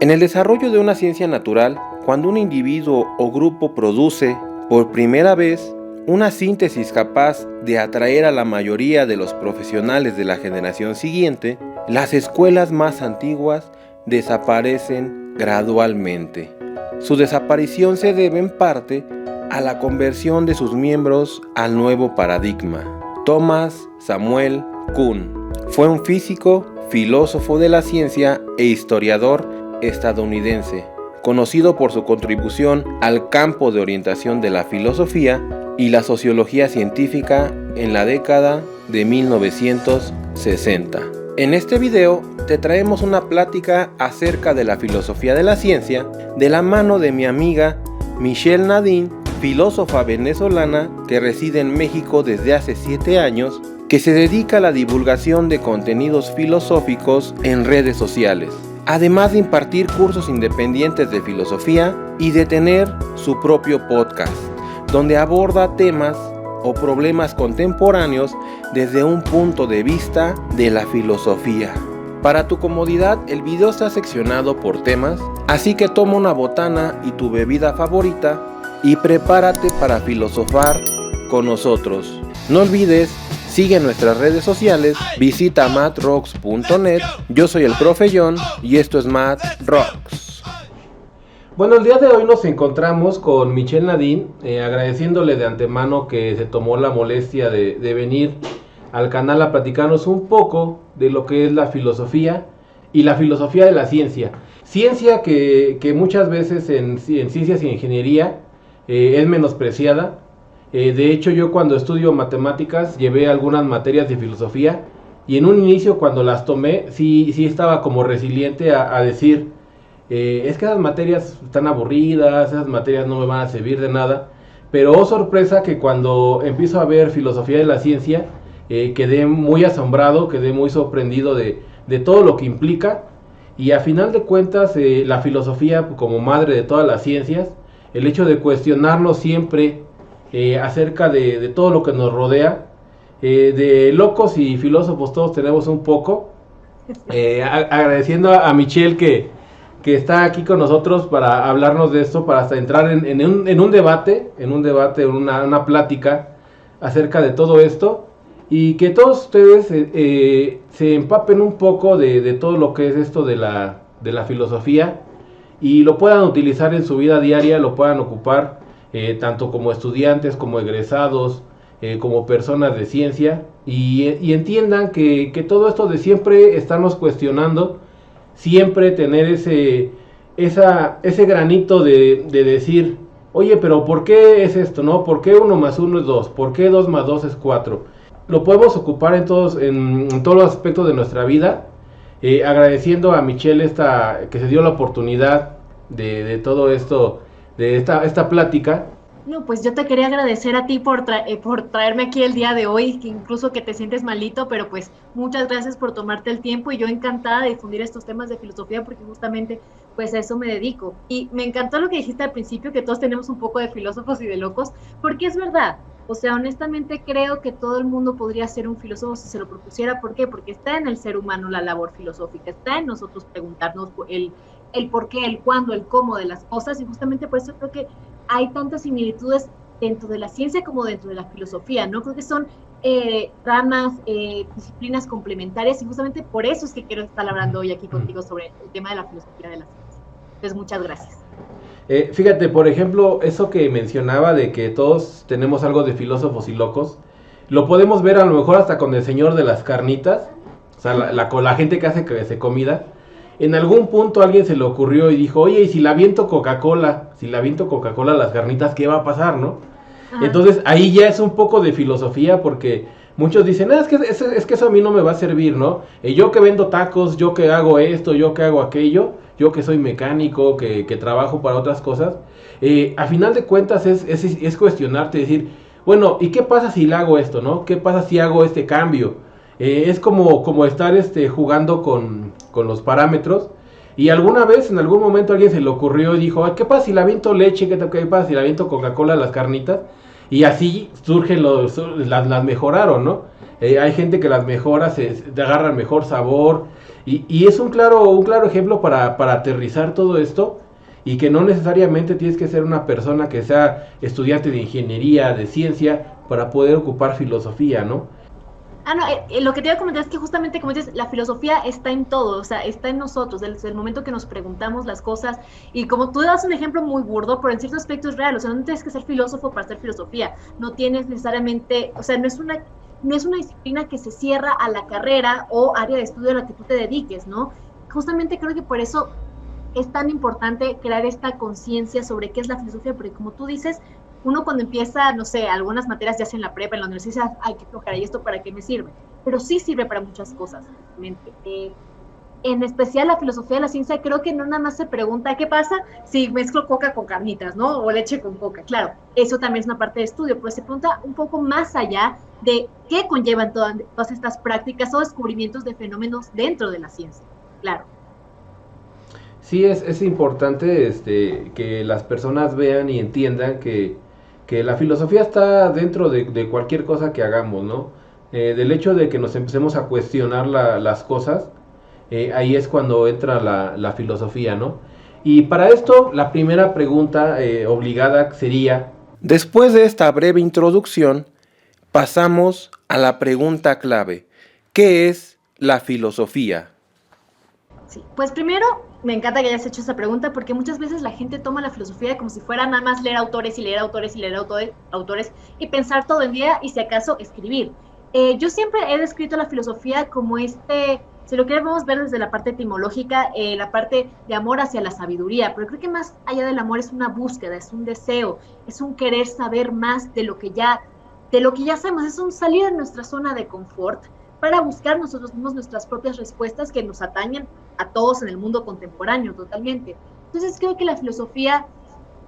En el desarrollo de una ciencia natural, cuando un individuo o grupo produce, por primera vez, una síntesis capaz de atraer a la mayoría de los profesionales de la generación siguiente, las escuelas más antiguas desaparecen gradualmente. Su desaparición se debe en parte a la conversión de sus miembros al nuevo paradigma. Thomas Samuel Kuhn fue un físico, filósofo de la ciencia e historiador estadounidense, conocido por su contribución al campo de orientación de la filosofía y la sociología científica en la década de 1960. En este video te traemos una plática acerca de la filosofía de la ciencia de la mano de mi amiga Michelle Nadine, filósofa venezolana que reside en México desde hace 7 años, que se dedica a la divulgación de contenidos filosóficos en redes sociales, además de impartir cursos independientes de filosofía y de tener su propio podcast, donde aborda temas o problemas contemporáneos desde un punto de vista de la filosofía. Para tu comodidad, el video está seccionado por temas, así que toma una botana y tu bebida favorita y prepárate para filosofar con nosotros. No olvides, sigue nuestras redes sociales, visita mattrocks.net. Yo soy el profe John y esto es Matt Rocks. Bueno, el día de hoy nos encontramos con Michelle Nadine, agradeciéndole de antemano que se tomó la molestia de venir al canal a platicarnos un poco de lo que es la filosofía y la filosofía de la ciencia. Ciencia que muchas veces en ciencias y ingeniería es menospreciada. De hecho, yo cuando estudio matemáticas llevé algunas materias de filosofía y en un inicio cuando las tomé sí estaba como resiliente a decir es que esas materias están aburridas, esas materias no me van a servir de nada. Pero oh sorpresa que cuando empiezo a ver filosofía de la ciencia quedé muy asombrado, quedé muy sorprendido de todo lo que implica. Y a final de cuentas la filosofía como madre de todas las ciencias, el hecho de cuestionarnos siempre acerca de todo lo que nos rodea, de locos y filósofos todos tenemos un poco. Agradeciendo a Michelle que está aquí con nosotros para hablarnos de esto, para hasta entrar en un debate, una plática acerca de todo esto, y que todos ustedes se empapen un poco de todo lo que es esto de la filosofía y lo puedan utilizar en su vida diaria, lo puedan ocupar tanto como estudiantes, como egresados, como personas de ciencia, y entiendan que todo esto de siempre estarnos cuestionando, siempre tener ese granito de decir, oye, pero ¿por qué es esto, no? ¿Por qué 1 más 1 es 2? ¿Por qué 2 más 2 es 4? Lo podemos ocupar en todos los aspectos de nuestra vida. Agradeciendo a Michelle que se dio la oportunidad de todo esto, de esta plática. No, pues yo te quería agradecer a ti por traerme aquí el día de hoy, que incluso que te sientes malito, pero pues muchas gracias por tomarte el tiempo y yo encantada de difundir estos temas de filosofía porque justamente pues a eso me dedico. Y me encantó lo que dijiste al principio, que todos tenemos un poco de filósofos y de locos, porque es verdad. O sea, honestamente creo que todo el mundo podría ser un filósofo si se lo propusiera. ¿Por qué? Porque está en el ser humano la labor filosófica, está en nosotros preguntarnos el por qué, el cuándo, el cómo de las cosas, y justamente por eso creo que hay tantas similitudes dentro de la ciencia como dentro de la filosofía, ¿no? Creo que son ramas, disciplinas complementarias, y justamente por eso es que quiero estar hablando hoy aquí contigo sobre el tema de la filosofía de la ciencia. Entonces, muchas gracias. Fíjate, por ejemplo, eso que mencionaba de que todos tenemos algo de filósofos y locos, lo podemos ver a lo mejor hasta con el señor de las carnitas, o sea, con la gente que hace comida. En algún punto a alguien se le ocurrió y dijo, oye, ¿y si la aviento Coca-Cola a las carnitas, qué va a pasar, no? Ajá. Entonces ahí ya es un poco de filosofía, porque muchos dicen, es que eso a mí no me va a servir, ¿no? Yo que vendo tacos, yo que hago esto, yo que hago aquello, yo que soy mecánico, que trabajo para otras cosas, a final de cuentas es cuestionarte, decir, bueno, ¿y qué pasa si le hago esto, no? ¿Qué pasa si hago este cambio? Es como estar jugando con los parámetros. Y alguna vez, en algún momento, a alguien se le ocurrió y dijo, ¿qué pasa si le aviento leche? ¿Qué pasa si le aviento Coca-Cola a las carnitas? Y así surgen las mejoraron, ¿no? hay gente que las mejora, te agarran mejor sabor, y es un claro ejemplo para aterrizar todo esto, y que no necesariamente tienes que ser una persona que sea estudiante de ingeniería, de ciencia, para poder ocupar filosofía, ¿no? Lo que te iba a comentar es que justamente, como dices, la filosofía está en todo, o sea, está en nosotros, desde el momento que nos preguntamos las cosas, y como tú das un ejemplo muy burdo, pero en cierto aspecto es real, o sea, no tienes que ser filósofo para hacer filosofía, no tienes necesariamente, o sea, no es una disciplina que se cierra a la carrera o área de estudio a la que tú te dediques, ¿no? Justamente creo que por eso es tan importante crear esta conciencia sobre qué es la filosofía, porque como tú dices, uno cuando empieza, no sé, algunas materias ya sea en la prepa, en la universidad, hay que tocar, ¿y esto para qué me sirve? Pero sí sirve para muchas cosas, realmente. En especial la filosofía de la ciencia, creo que no nada más se pregunta qué pasa si mezclo coca con carnitas, ¿no? O leche con coca. Claro, eso también es una parte de estudio, pero se pregunta un poco más allá de qué conllevan todas estas prácticas o descubrimientos de fenómenos dentro de la ciencia. Claro. Sí, es importante que las personas vean y entiendan que la filosofía está dentro de cualquier cosa que hagamos, ¿no? Del hecho de que nos empecemos a cuestionar las cosas, ahí es cuando entra la filosofía, ¿no? Y para esto, la primera pregunta obligada sería... Después de esta breve introducción, pasamos a la pregunta clave. ¿Qué es la filosofía? Sí, pues primero me encanta que hayas hecho esa pregunta porque muchas veces la gente toma la filosofía como si fuera nada más leer autores y leer autores y leer autores y pensar todo el día y si acaso escribir. Yo siempre he descrito la filosofía como si lo queremos ver desde la parte etimológica, la parte de amor hacia la sabiduría, pero creo que más allá del amor es una búsqueda, es un deseo, es un querer saber más de lo que ya sabemos, es un salir de nuestra zona de confort para buscar nosotros mismos nuestras propias respuestas que nos atañen a todos en el mundo contemporáneo totalmente. Entonces creo que la filosofía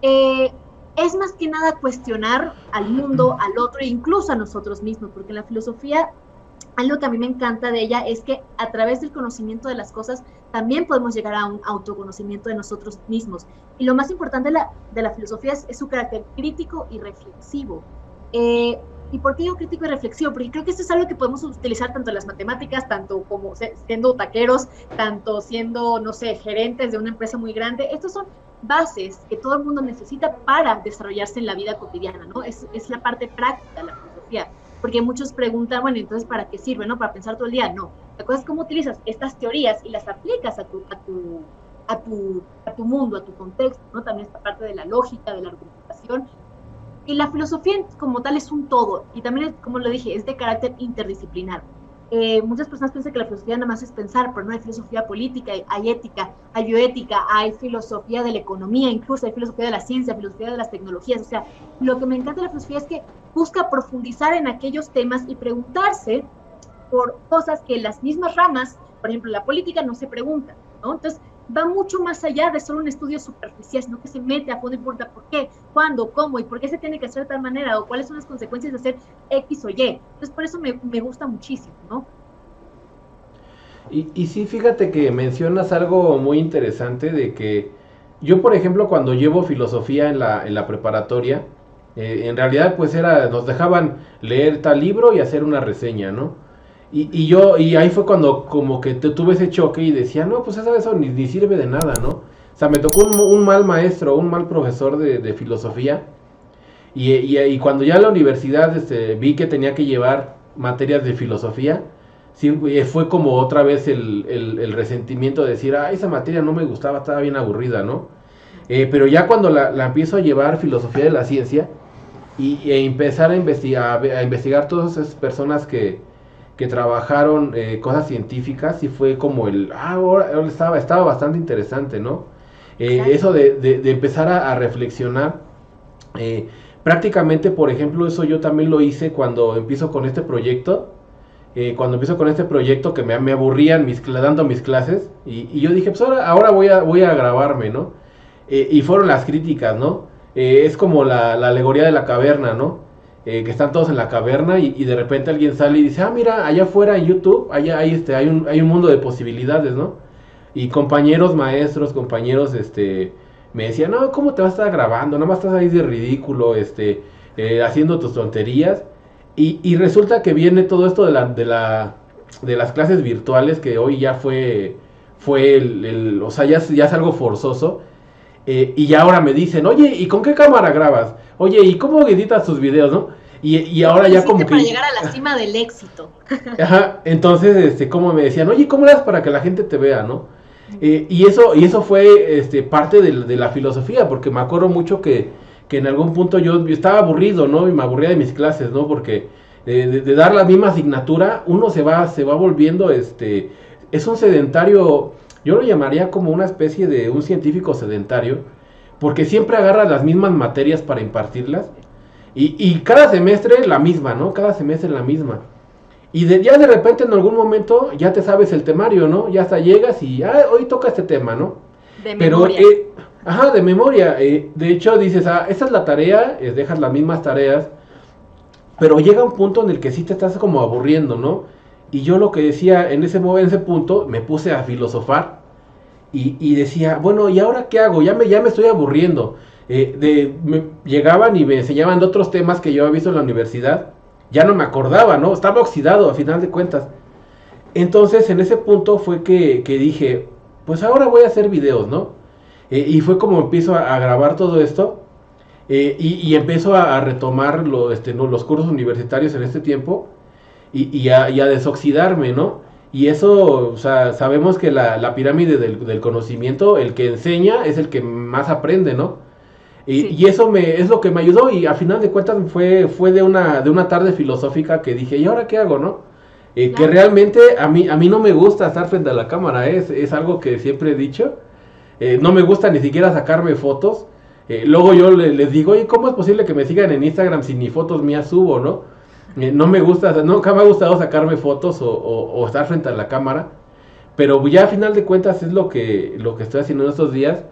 es más que nada cuestionar al mundo, al otro e incluso a nosotros mismos, porque la filosofía, algo que a mí me encanta de ella es que a través del conocimiento de las cosas también podemos llegar a un autoconocimiento de nosotros mismos. Y lo más importante de la filosofía es su carácter crítico y reflexivo. ¿Y por qué digo crítico y reflexivo? Porque creo que esto es algo que podemos utilizar tanto en las matemáticas, tanto como siendo taqueros, tanto siendo, no sé, gerentes de una empresa muy grande. Estos son bases que todo el mundo necesita para desarrollarse en la vida cotidiana, ¿no? Es la parte práctica de la filosofía. Porque muchos preguntan, bueno, entonces, ¿para qué sirve, no? ¿Para pensar todo el día? No. La cosa es cómo utilizas estas teorías y las aplicas a tu mundo, a tu contexto, ¿no? También esta parte de la lógica, de la argumentación. Y la filosofía como tal es un todo, y también, como lo dije, es de carácter interdisciplinar. Muchas personas piensan que la filosofía nada más es pensar, pero no hay filosofía política, hay ética, hay bioética, hay filosofía de la economía, incluso hay filosofía de la ciencia, filosofía de las tecnologías. O sea, lo que me encanta de la filosofía es que busca profundizar en aquellos temas y preguntarse por cosas que las mismas ramas, por ejemplo, la política no se pregunta, ¿no? Entonces, va mucho más allá de solo un estudio superficial, sino que se mete a fondo y pregunta por qué, cuándo, cómo y por qué se tiene que hacer de tal manera o cuáles son las consecuencias de hacer X o Y. Entonces, por eso me gusta muchísimo, ¿no? Y sí, fíjate que mencionas algo muy interesante de que yo, por ejemplo, cuando llevo filosofía en la preparatoria, en realidad pues nos dejaban leer tal libro y hacer una reseña, ¿no? Y ahí fue cuando como que tuve ese choque y decía, no, pues eso ni sirve de nada, ¿no? O sea, me tocó un mal maestro, un mal profesor de filosofía. Y cuando ya en la universidad vi que tenía que llevar materias de filosofía, sí, fue como otra vez el resentimiento de decir, esa materia no me gustaba, estaba bien aburrida, ¿no? Pero ya cuando la empiezo a llevar filosofía de la ciencia e empezar a investigar todas esas personas que trabajaron cosas científicas, y fue como ahora estaba bastante interesante, ¿no? Eso de empezar a reflexionar. Prácticamente, por ejemplo, eso yo también lo hice cuando empiezo con este proyecto. Que me aburrían dando mis clases, y yo dije, pues ahora voy a grabarme, ¿no? Y fueron las críticas, ¿no? Es como la alegoría de la caverna, ¿no? Que están todos en la caverna y de repente alguien sale y dice, mira, allá afuera en YouTube, allá hay un mundo de posibilidades, ¿no? Y compañeros maestros, me decían, no, ¿cómo te vas a estar grabando? Nada más estás ahí de ridículo, haciendo tus tonterías. Y resulta que viene todo esto de las clases virtuales, que hoy ya fue o sea, ya es algo forzoso. Y ya ahora me dicen, oye, ¿y con qué cámara grabas? Oye, ¿y cómo editas tus videos, no? Y ahora ya como que... para llegar a la cima del éxito. Ajá, entonces, como me decían, oye, ¿cómo le das para que la gente te vea, no? Y eso fue parte de la filosofía, porque me acuerdo mucho que en algún punto yo estaba aburrido, ¿no? Y me aburría de mis clases, ¿no? Porque de dar la misma asignatura, uno se va volviendo, es un sedentario, yo lo llamaría como una especie de un científico sedentario, porque siempre agarra las mismas materias para impartirlas, y cada semestre la misma, ¿no? Cada semestre la misma. Y ya de repente en algún momento ya te sabes el temario, ¿no? Ya hasta llegas y, hoy toca este tema, ¿no? De memoria. De memoria. De hecho dices, esa es la tarea, dejas las mismas tareas, pero llega un punto en el que sí te estás como aburriendo, ¿no? Y yo lo que decía en ese punto, me puse a filosofar y decía, bueno, ¿y ahora qué hago? Ya me estoy aburriendo. Llegaban y me enseñaban de otros temas que yo había visto en la universidad. Ya no me acordaba, ¿no? Estaba oxidado a final de cuentas. Entonces en ese punto fue que dije, pues ahora voy a hacer videos, ¿no? Y fue como empiezo a grabar todo esto. Y empiezo a retomar los cursos universitarios en este tiempo. Y a desoxidarme, ¿no? Y eso, o sea, sabemos que la pirámide del conocimiento, el que enseña es el que más aprende, ¿no? Y eso es lo que me ayudó, y a final de cuentas fue de una tarde filosófica que dije, ¿y ahora qué hago, no? Claro. Que realmente a mí no me gusta estar frente a la cámara, es algo que siempre he dicho. No me gusta ni siquiera sacarme fotos. Luego yo les digo, oye, ¿cómo es posible que me sigan en Instagram si ni fotos mías subo, no? No me gusta, nunca me ha gustado sacarme fotos o estar frente a la cámara. Pero ya a final de cuentas es lo que estoy haciendo en estos días.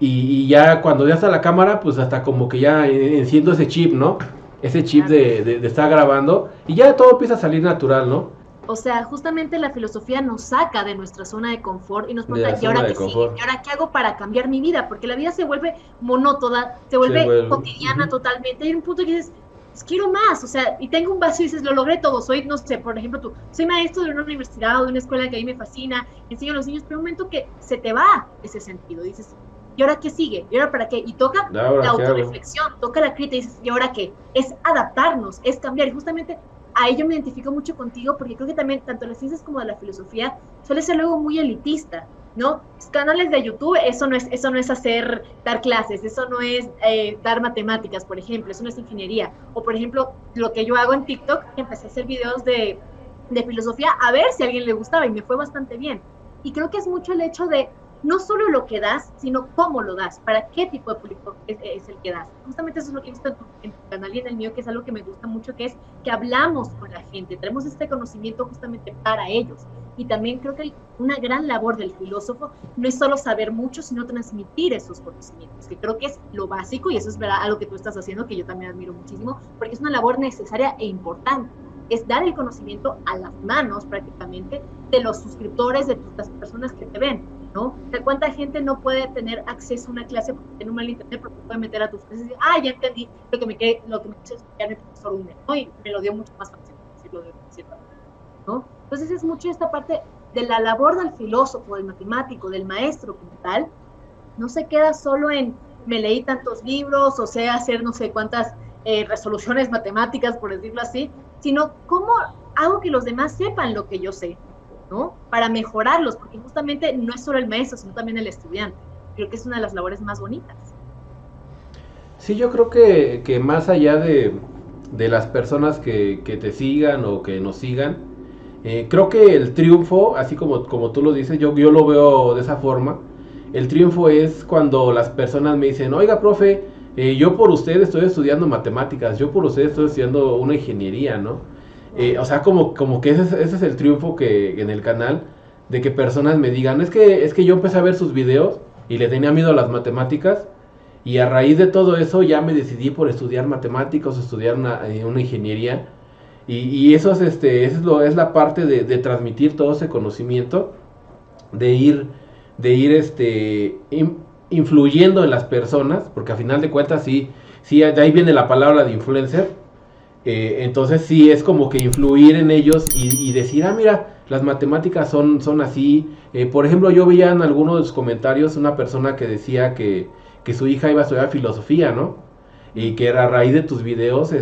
Y ya cuando ya está la cámara, pues hasta como que ya enciendo ese chip, ¿no? Ese chip de estar grabando, y ya todo empieza a salir natural, ¿no? O sea, justamente la filosofía nos saca de nuestra zona de confort y nos pregunta, ¿y ahora qué sigue? ¿Y ahora qué hago para cambiar mi vida? Porque la vida se vuelve monótona, se vuelve cotidiana totalmente. Hay un punto que dices, pues quiero más, o sea, y tengo un vacío y dices, lo logré todo. Soy, no sé, por ejemplo, soy maestro de una universidad o de una escuela que a mí me fascina, enseño a los niños, pero un momento que se te va ese sentido. Dices, ¿y ahora qué sigue? ¿Y ahora para qué? Y toca la autorreflexión, toca la crítica y dices, ¿y ahora qué? Es adaptarnos, es cambiar. Y justamente ahí yo me identifico mucho contigo, porque creo que también, tanto las ciencias como la filosofía, suele ser luego muy elitista, ¿no? Los canales de YouTube, eso no es dar clases, eso no es dar matemáticas, por ejemplo, eso no es ingeniería. O, por ejemplo, lo que yo hago en TikTok, empecé a hacer videos de filosofía, a ver si a alguien le gustaba, y me fue bastante bien. Y creo que es mucho el hecho de no solo lo que das, sino cómo lo das, para qué tipo de público es el que das. Justamente eso es lo que he visto en tu canal y en el mío, que es algo que me gusta mucho, que es que hablamos con la gente, traemos este conocimiento justamente para ellos. Y también creo que una gran labor del filósofo no es solo saber mucho, sino transmitir esos conocimientos, que creo que es lo básico, y eso es verdad, algo que tú estás haciendo, que yo también admiro muchísimo, porque es una labor necesaria e importante. Es dar el conocimiento a las manos prácticamente de los suscriptores, de las personas que te ven, ¿no? ¿De cuánta gente no puede tener acceso a una clase porque tiene un mal internet, porque puede meter a tus clases y decir, ya entendí lo que me quiso explicar el profesor Ume, ¿no? Y me lo dio mucho más fácil, ¿no? Entonces es mucho esta parte de la labor del filósofo, del matemático, del maestro como tal. No se queda solo en me leí tantos libros, o sea, hacer no sé cuántas resoluciones matemáticas, por decirlo así, sino cómo hago que los demás sepan lo que yo sé, ¿no? Para mejorarlos, porque justamente no es solo el maestro, sino también el estudiante. Creo que es una de las labores más bonitas. Sí, yo creo que más allá de las personas que te sigan o que nos sigan, creo que el triunfo, así como tú lo dices, yo lo veo de esa forma. El triunfo es cuando las personas me dicen, oiga, profe, yo por usted estoy estudiando matemáticas, yo por usted estoy estudiando una ingeniería, ¿no? O sea, como que ese es el triunfo que en el canal, de que personas me digan, es que yo empecé a ver sus videos y le tenía miedo a las matemáticas, y a raíz de todo eso ya me decidí por estudiar matemáticas, estudiar una ingeniería, y eso es la parte de transmitir todo ese conocimiento, de ir influyendo en las personas, porque a final de cuentas sí, de ahí viene la palabra de influencer. Entonces sí es como que influir en ellos y decir, mira, las matemáticas son así. Por ejemplo, yo veía en algunos de los comentarios una persona que decía que su hija iba a estudiar filosofía, ¿no? Y que a raíz de tus videos,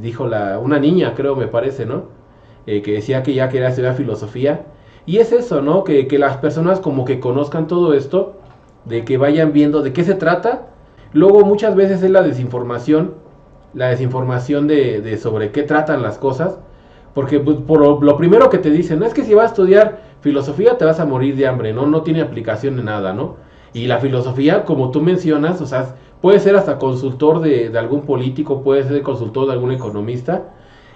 dijo una niña, creo, me parece, ¿no? Que decía que ya quería estudiar filosofía. Y es eso, ¿no? Que las personas como que conozcan todo esto, de que vayan viendo de qué se trata. Luego muchas veces es la desinformación de sobre qué tratan las cosas, porque pues, por lo primero que te dicen, no es que si vas a estudiar filosofía te vas a morir de hambre, no tiene aplicación en nada, ¿no? Y la filosofía, como tú mencionas, o sea, puede ser hasta consultor de algún político, puede ser consultor de algún economista.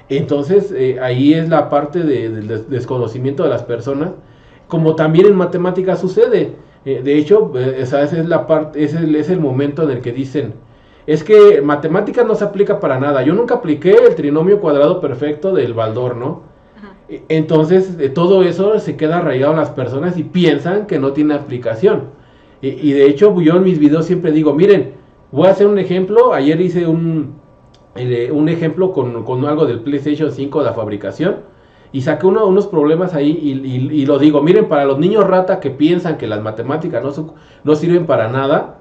Entonces ahí es la parte del desconocimiento de las personas, como también en matemáticas sucede. De hecho, esa es la parte, es el momento en el que dicen, es que matemáticas no se aplica para nada. Yo nunca apliqué el trinomio cuadrado perfecto del Baldor, ¿no? Ajá. Entonces, todo eso se queda arraigado en las personas y piensan que no tiene aplicación. Y de hecho, yo en mis videos siempre digo, miren, voy a hacer un ejemplo. Ayer hice un ejemplo con algo del PlayStation 5 de la fabricación. Y saqué unos problemas ahí y lo digo, miren, para los niños rata que piensan que las matemáticas no sirven para nada,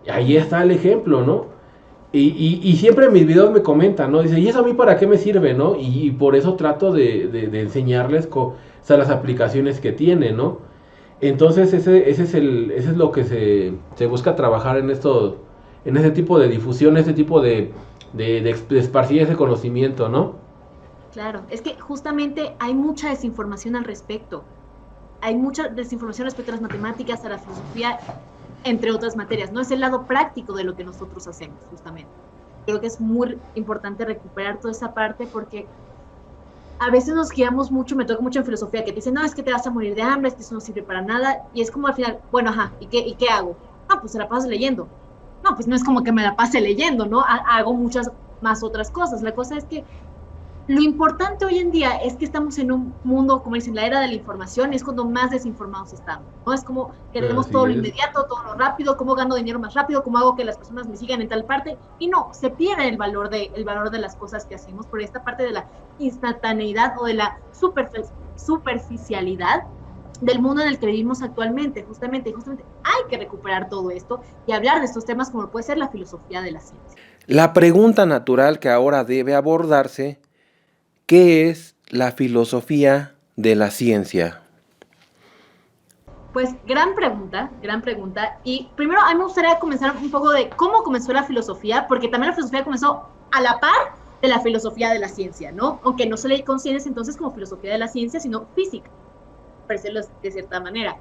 ahí está el ejemplo, ¿no? Y siempre en mis videos me comentan, ¿no? Dice, ¿y eso a mí para qué me sirve, no? Y por eso trato de enseñarles las aplicaciones que tiene, ¿no? Entonces ese es lo que se busca trabajar en ese tipo de difusión, ese tipo de esparcir ese conocimiento, ¿no? Claro, es que justamente hay mucha desinformación al respecto. Hay mucha desinformación respecto a las matemáticas, a la filosofía, entre otras materias. No es el lado práctico de lo que nosotros hacemos, justamente. Creo que es muy importante recuperar toda esa parte porque a veces nos guiamos mucho, me toca mucho en filosofía, que te dicen, no, es que te vas a morir de hambre, es que eso no sirve para nada, y es como al final, bueno, ajá, ¿y qué hago? No, pues se la pasas leyendo. No, pues no es como que me la pase leyendo, ¿no? Hago muchas más otras cosas. La cosa es que lo importante hoy en día es que estamos en un mundo, como dicen, la era de la información, es cuando más desinformados estamos, ¿no? Es como queremos todo lo inmediato, todo lo rápido, cómo gano dinero más rápido, cómo hago que las personas me sigan en tal parte, y no, se pierde el valor de las cosas que hacemos por esta parte de la instantaneidad o de la superficialidad del mundo en el que vivimos actualmente. Justamente hay que recuperar todo esto y hablar de estos temas como puede ser la filosofía de la ciencia. La pregunta natural que ahora debe abordarse: ¿qué es la filosofía de la ciencia? Pues gran pregunta. Y primero a mí me gustaría comenzar un poco de cómo comenzó la filosofía, porque también la filosofía comenzó a la par de la filosofía de la ciencia, ¿no? Aunque no se le concienza entonces como filosofía de la ciencia, sino física, por decirlo de cierta manera.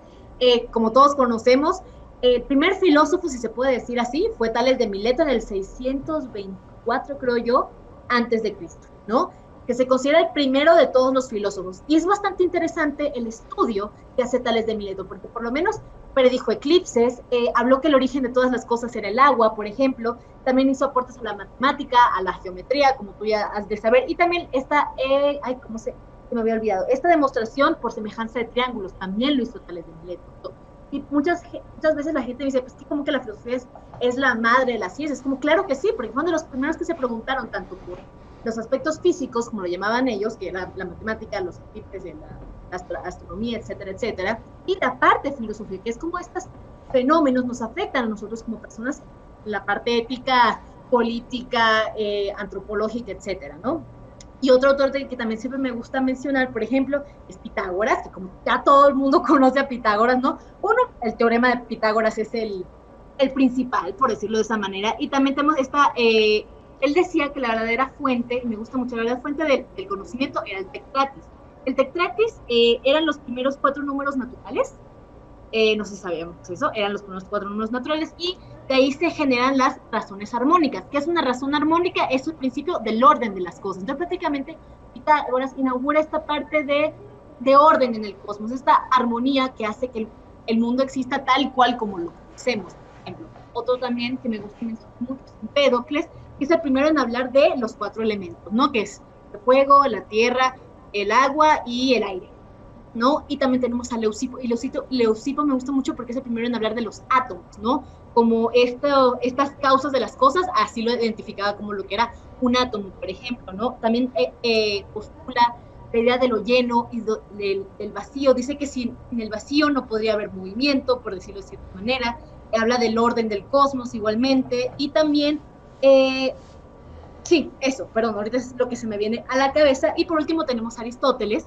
Como todos conocemos, el primer filósofo, si se puede decir así, fue Tales de Mileto en el 624, creo yo, antes de Cristo, ¿no? Que se considera el primero de todos los filósofos. Y es bastante interesante el estudio que hace Tales de Mileto, porque por lo menos predijo eclipses, habló que el origen de todas las cosas era el agua, por ejemplo, también hizo aportes a la matemática, a la geometría, como tú ya has de saber, y también esta, se me había olvidado, esta demostración por semejanza de triángulos, también lo hizo Tales de Mileto. Y muchas veces la gente dice, pues que como que la filosofía es la madre de la ciencia. Es como, claro que sí, porque fueron de los primeros que se preguntaron tanto por los aspectos físicos, como lo llamaban ellos, que era la matemática, los eclipses de la astronomía, etcétera, etcétera, y la parte filosófica, que es como estos fenómenos nos afectan a nosotros como personas, la parte ética, política, antropológica, etcétera, ¿no? Y otro autor que también siempre me gusta mencionar, por ejemplo, es Pitágoras, que como ya todo el mundo conoce a Pitágoras, ¿no? Uno, el teorema de Pitágoras es el principal, por decirlo de esa manera, y también tenemos él decía que la verdadera fuente, y me gusta mucho, la verdadera fuente del conocimiento era el Tectatis. El Tectatis eran los primeros 4 números naturales, no sé si sabíamos eso, eran los primeros 4 números naturales, y de ahí se generan las razones armónicas. ¿Qué es una razón armónica? Es el principio del orden de las cosas. Entonces, prácticamente, Pitágoras inaugura esta parte de orden en el cosmos, esta armonía que hace que el mundo exista tal cual como lo conocemos, por ejemplo. Otro también que me gusta mencionar mucho es Empédocles, que es el primero en hablar de los 4 elementos, ¿no? Que es el fuego, la tierra, el agua y el aire. ¿no? Y también tenemos a Leucipo, y Leucipo me gusta mucho porque es el primero en hablar de los átomos, ¿no? Como estas causas de las cosas, así lo identificaba como lo que era un átomo, por ejemplo, ¿no? También postula la idea de lo lleno y del vacío, dice que sin el vacío no podría haber movimiento, por decirlo de cierta manera, habla del orden del cosmos igualmente, y también, sí, eso, perdón, ahorita es lo que se me viene a la cabeza, y por último tenemos a Aristóteles,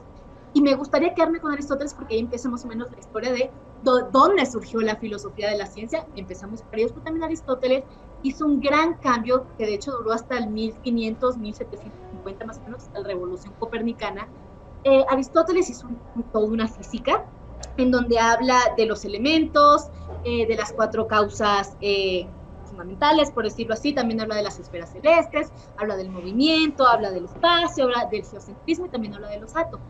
y me gustaría quedarme con Aristóteles porque ahí empieza más o menos la historia de dónde surgió la filosofía de la ciencia. Empezamos por ellos, pero también Aristóteles hizo un gran cambio que de hecho duró hasta el 1500, 1750 más o menos, hasta la Revolución Copernicana. Aristóteles hizo toda una física en donde habla de los elementos, de las 4 causas fundamentales, por decirlo así, también habla de las esferas celestes, habla del movimiento, habla del espacio, habla del geocentrismo y también habla de los átomos.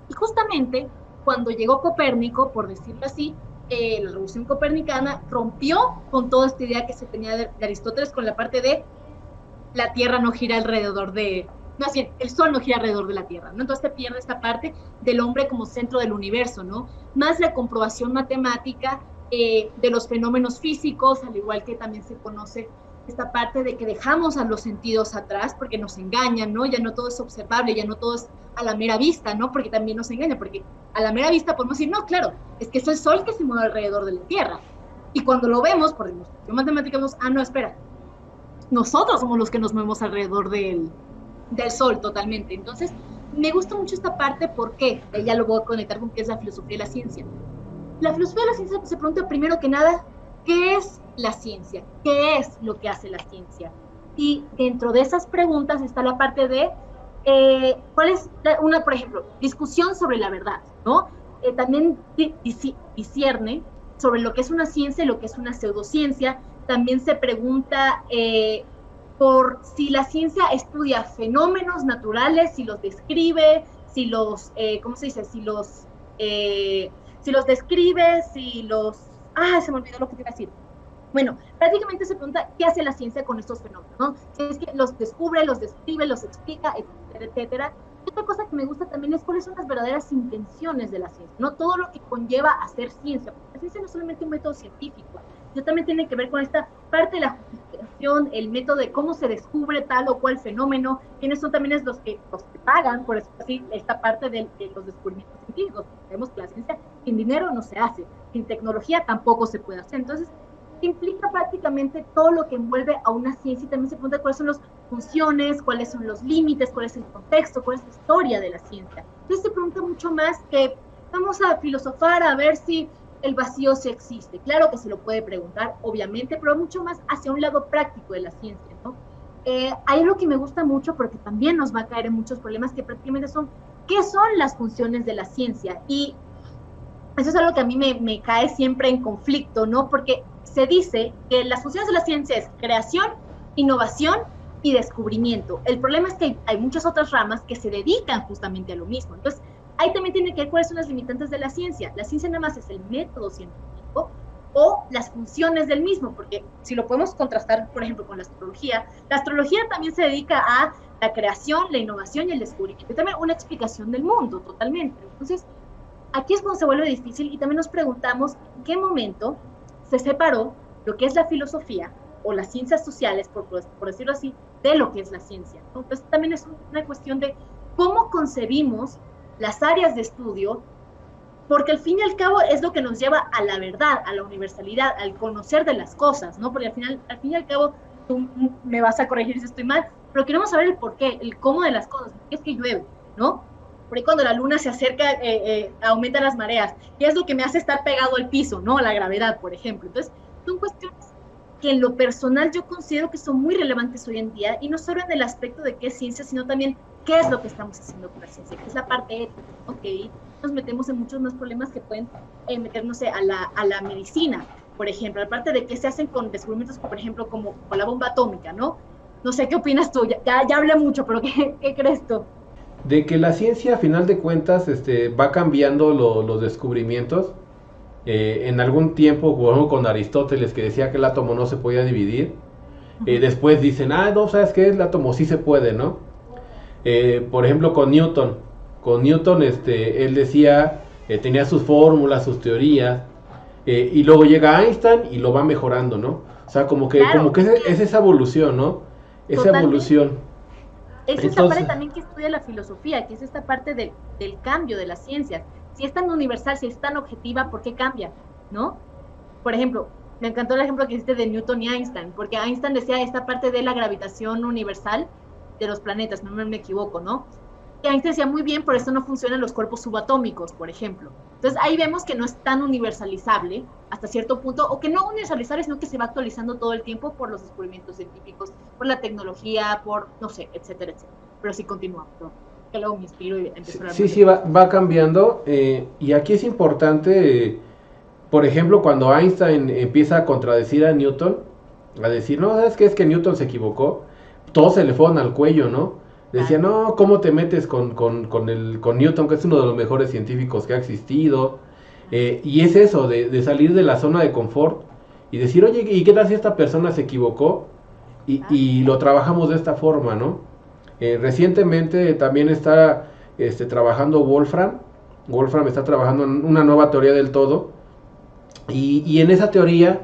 Y justamente cuando llegó Copérnico, por decirlo así, la revolución copernicana rompió con toda esta idea que se tenía de Aristóteles con la parte de la Tierra no gira alrededor de, no, así, el Sol no gira alrededor de la Tierra, ¿no? Entonces se pierde esta parte del hombre como centro del universo, ¿no? Más la comprobación matemática de los fenómenos físicos, al igual que también se conoce esta parte de que dejamos a los sentidos atrás porque nos engañan, ¿no? Ya no todo es observable, ya no todo es a la mera vista, ¿no? Porque también nos engañan, porque a la mera vista podemos decir, no, claro, es que es el Sol que se mueve alrededor de la Tierra. Y cuando lo vemos, por demostración matemática, vemos, no, espera, nosotros somos los que nos movemos alrededor del Sol totalmente. Entonces, me gusta mucho esta parte porque, ya lo voy a conectar con qué es la filosofía de la ciencia. La filosofía de la ciencia se pregunta primero que nada, ¿qué es la ciencia? ¿Qué es lo que hace la ciencia? Y dentro de esas preguntas está la parte de ¿cuál es una, por ejemplo, discusión sobre la verdad, ¿no? También discierne sobre lo que es una ciencia y lo que es una pseudociencia. También se pregunta por si la ciencia estudia fenómenos naturales, si los describe, si los, ¿cómo se dice? Si los describe, si los... se me olvidó lo que te iba a decir. Bueno, prácticamente se pregunta qué hace la ciencia con estos fenómenos, ¿no? Si es que los descubre, los describe, los explica, etcétera, etcétera. Y otra cosa que me gusta también es cuáles son las verdaderas intenciones de la ciencia, ¿no? Todo lo que conlleva hacer ciencia. Porque la ciencia no es solamente un método científico, sino también tiene que ver con esta parte de la justificación, el método de cómo se descubre tal o cual fenómeno, quiénes son también los que pagan, por eso así, esta parte de los descubrimientos científicos. Sabemos que la ciencia sin dinero no se hace, sin tecnología tampoco se puede hacer. Entonces, implica prácticamente todo lo que envuelve a una ciencia y también se pregunta cuáles son las funciones, cuáles son los límites, cuál es el contexto, cuál es la historia de la ciencia. Entonces se pregunta mucho más que vamos a filosofar a ver si el vacío sí existe. Claro que se lo puede preguntar, obviamente, pero mucho más hacia un lado práctico de la ciencia, ¿no? Hay algo que me gusta mucho porque también nos va a caer en muchos problemas que prácticamente son, ¿qué son las funciones de la ciencia? Y eso es algo que a mí me cae siempre en conflicto, ¿no? Porque se dice que las funciones de la ciencia es creación, innovación y descubrimiento. El problema es que hay muchas otras ramas que se dedican justamente a lo mismo. Entonces, ahí también tiene que ver cuáles son las limitantes de la ciencia. La ciencia nada más es el método científico o las funciones del mismo, porque si lo podemos contrastar, por ejemplo, con la astrología también se dedica a la creación, la innovación y el descubrimiento. Y también una explicación del mundo, totalmente. Entonces, aquí es cuando se vuelve difícil y también nos preguntamos en qué momento se separó lo que es la filosofía o las ciencias sociales, por decirlo así, de lo que es la ciencia, ¿no? Entonces también es una cuestión de cómo concebimos las áreas de estudio, porque al fin y al cabo es lo que nos lleva a la verdad, a la universalidad, al conocer de las cosas, ¿no? Porque al fin y al cabo, tú me vas a corregir si estoy mal, pero queremos saber el porqué, el cómo de las cosas, qué es que llueve, ¿no? Por ahí cuando la luna se acerca, aumentan las mareas, y es lo que me hace estar pegado al piso, ¿no? La gravedad, por ejemplo. Entonces, son cuestiones que en lo personal yo considero que son muy relevantes hoy en día, y no solo en el aspecto de qué es ciencia, sino también qué es lo que estamos haciendo con la ciencia, que es la parte ética, ¿no? Que nos metemos en muchos más problemas que pueden meternos a la medicina, por ejemplo, aparte de qué se hacen con descubrimientos, por ejemplo, como la bomba atómica, ¿no? No sé, ¿qué opinas tú? Ya hablé mucho, pero ¿qué crees tú? De que la ciencia, a final de cuentas, va cambiando los descubrimientos. En algún tiempo, como con Aristóteles, que decía que el átomo no se podía dividir. Después dicen, no, ¿sabes qué? El átomo sí se puede, ¿no? Por ejemplo, con Newton. Con Newton, él decía tenía sus fórmulas, sus teorías, y luego llega Einstein y lo va mejorando, ¿no? O sea, como que es esa evolución, ¿no? Esa Totalmente. evolución. Es esta parte también que estudia la filosofía, que es esta parte del cambio de las ciencias. Si es tan universal, si es tan objetiva, ¿por qué cambia? ¿No? Por ejemplo, me encantó el ejemplo que hiciste de Newton y Einstein, porque Einstein decía esta parte de la gravitación universal de los planetas, no me equivoco, ¿no? Y Einstein decía muy bien, por esto no funcionan los cuerpos subatómicos, por ejemplo. Entonces ahí vemos que no es tan universalizable hasta cierto punto, o que no universalizable, sino que se va actualizando todo el tiempo por los descubrimientos científicos, por la tecnología, por, no sé, etcétera, etcétera. Pero sí continúa, ¿no? Que luego me inspiro y empiezo a hablar. Sí, va cambiando, y aquí es importante, por ejemplo, cuando Einstein empieza a contradecir a Newton, a decir, no, ¿sabes qué? Es que Newton se equivocó, todos se le fueron al cuello, ¿no? Decía, no, ¿cómo te metes con Newton, que es uno de los mejores científicos que ha existido? Y es eso, de salir de la zona de confort y decir, oye, ¿y qué tal si esta persona se equivocó? Y lo trabajamos de esta forma, ¿no? Recientemente también está trabajando Wolfram. Wolfram está trabajando en una nueva teoría del todo. Y en esa teoría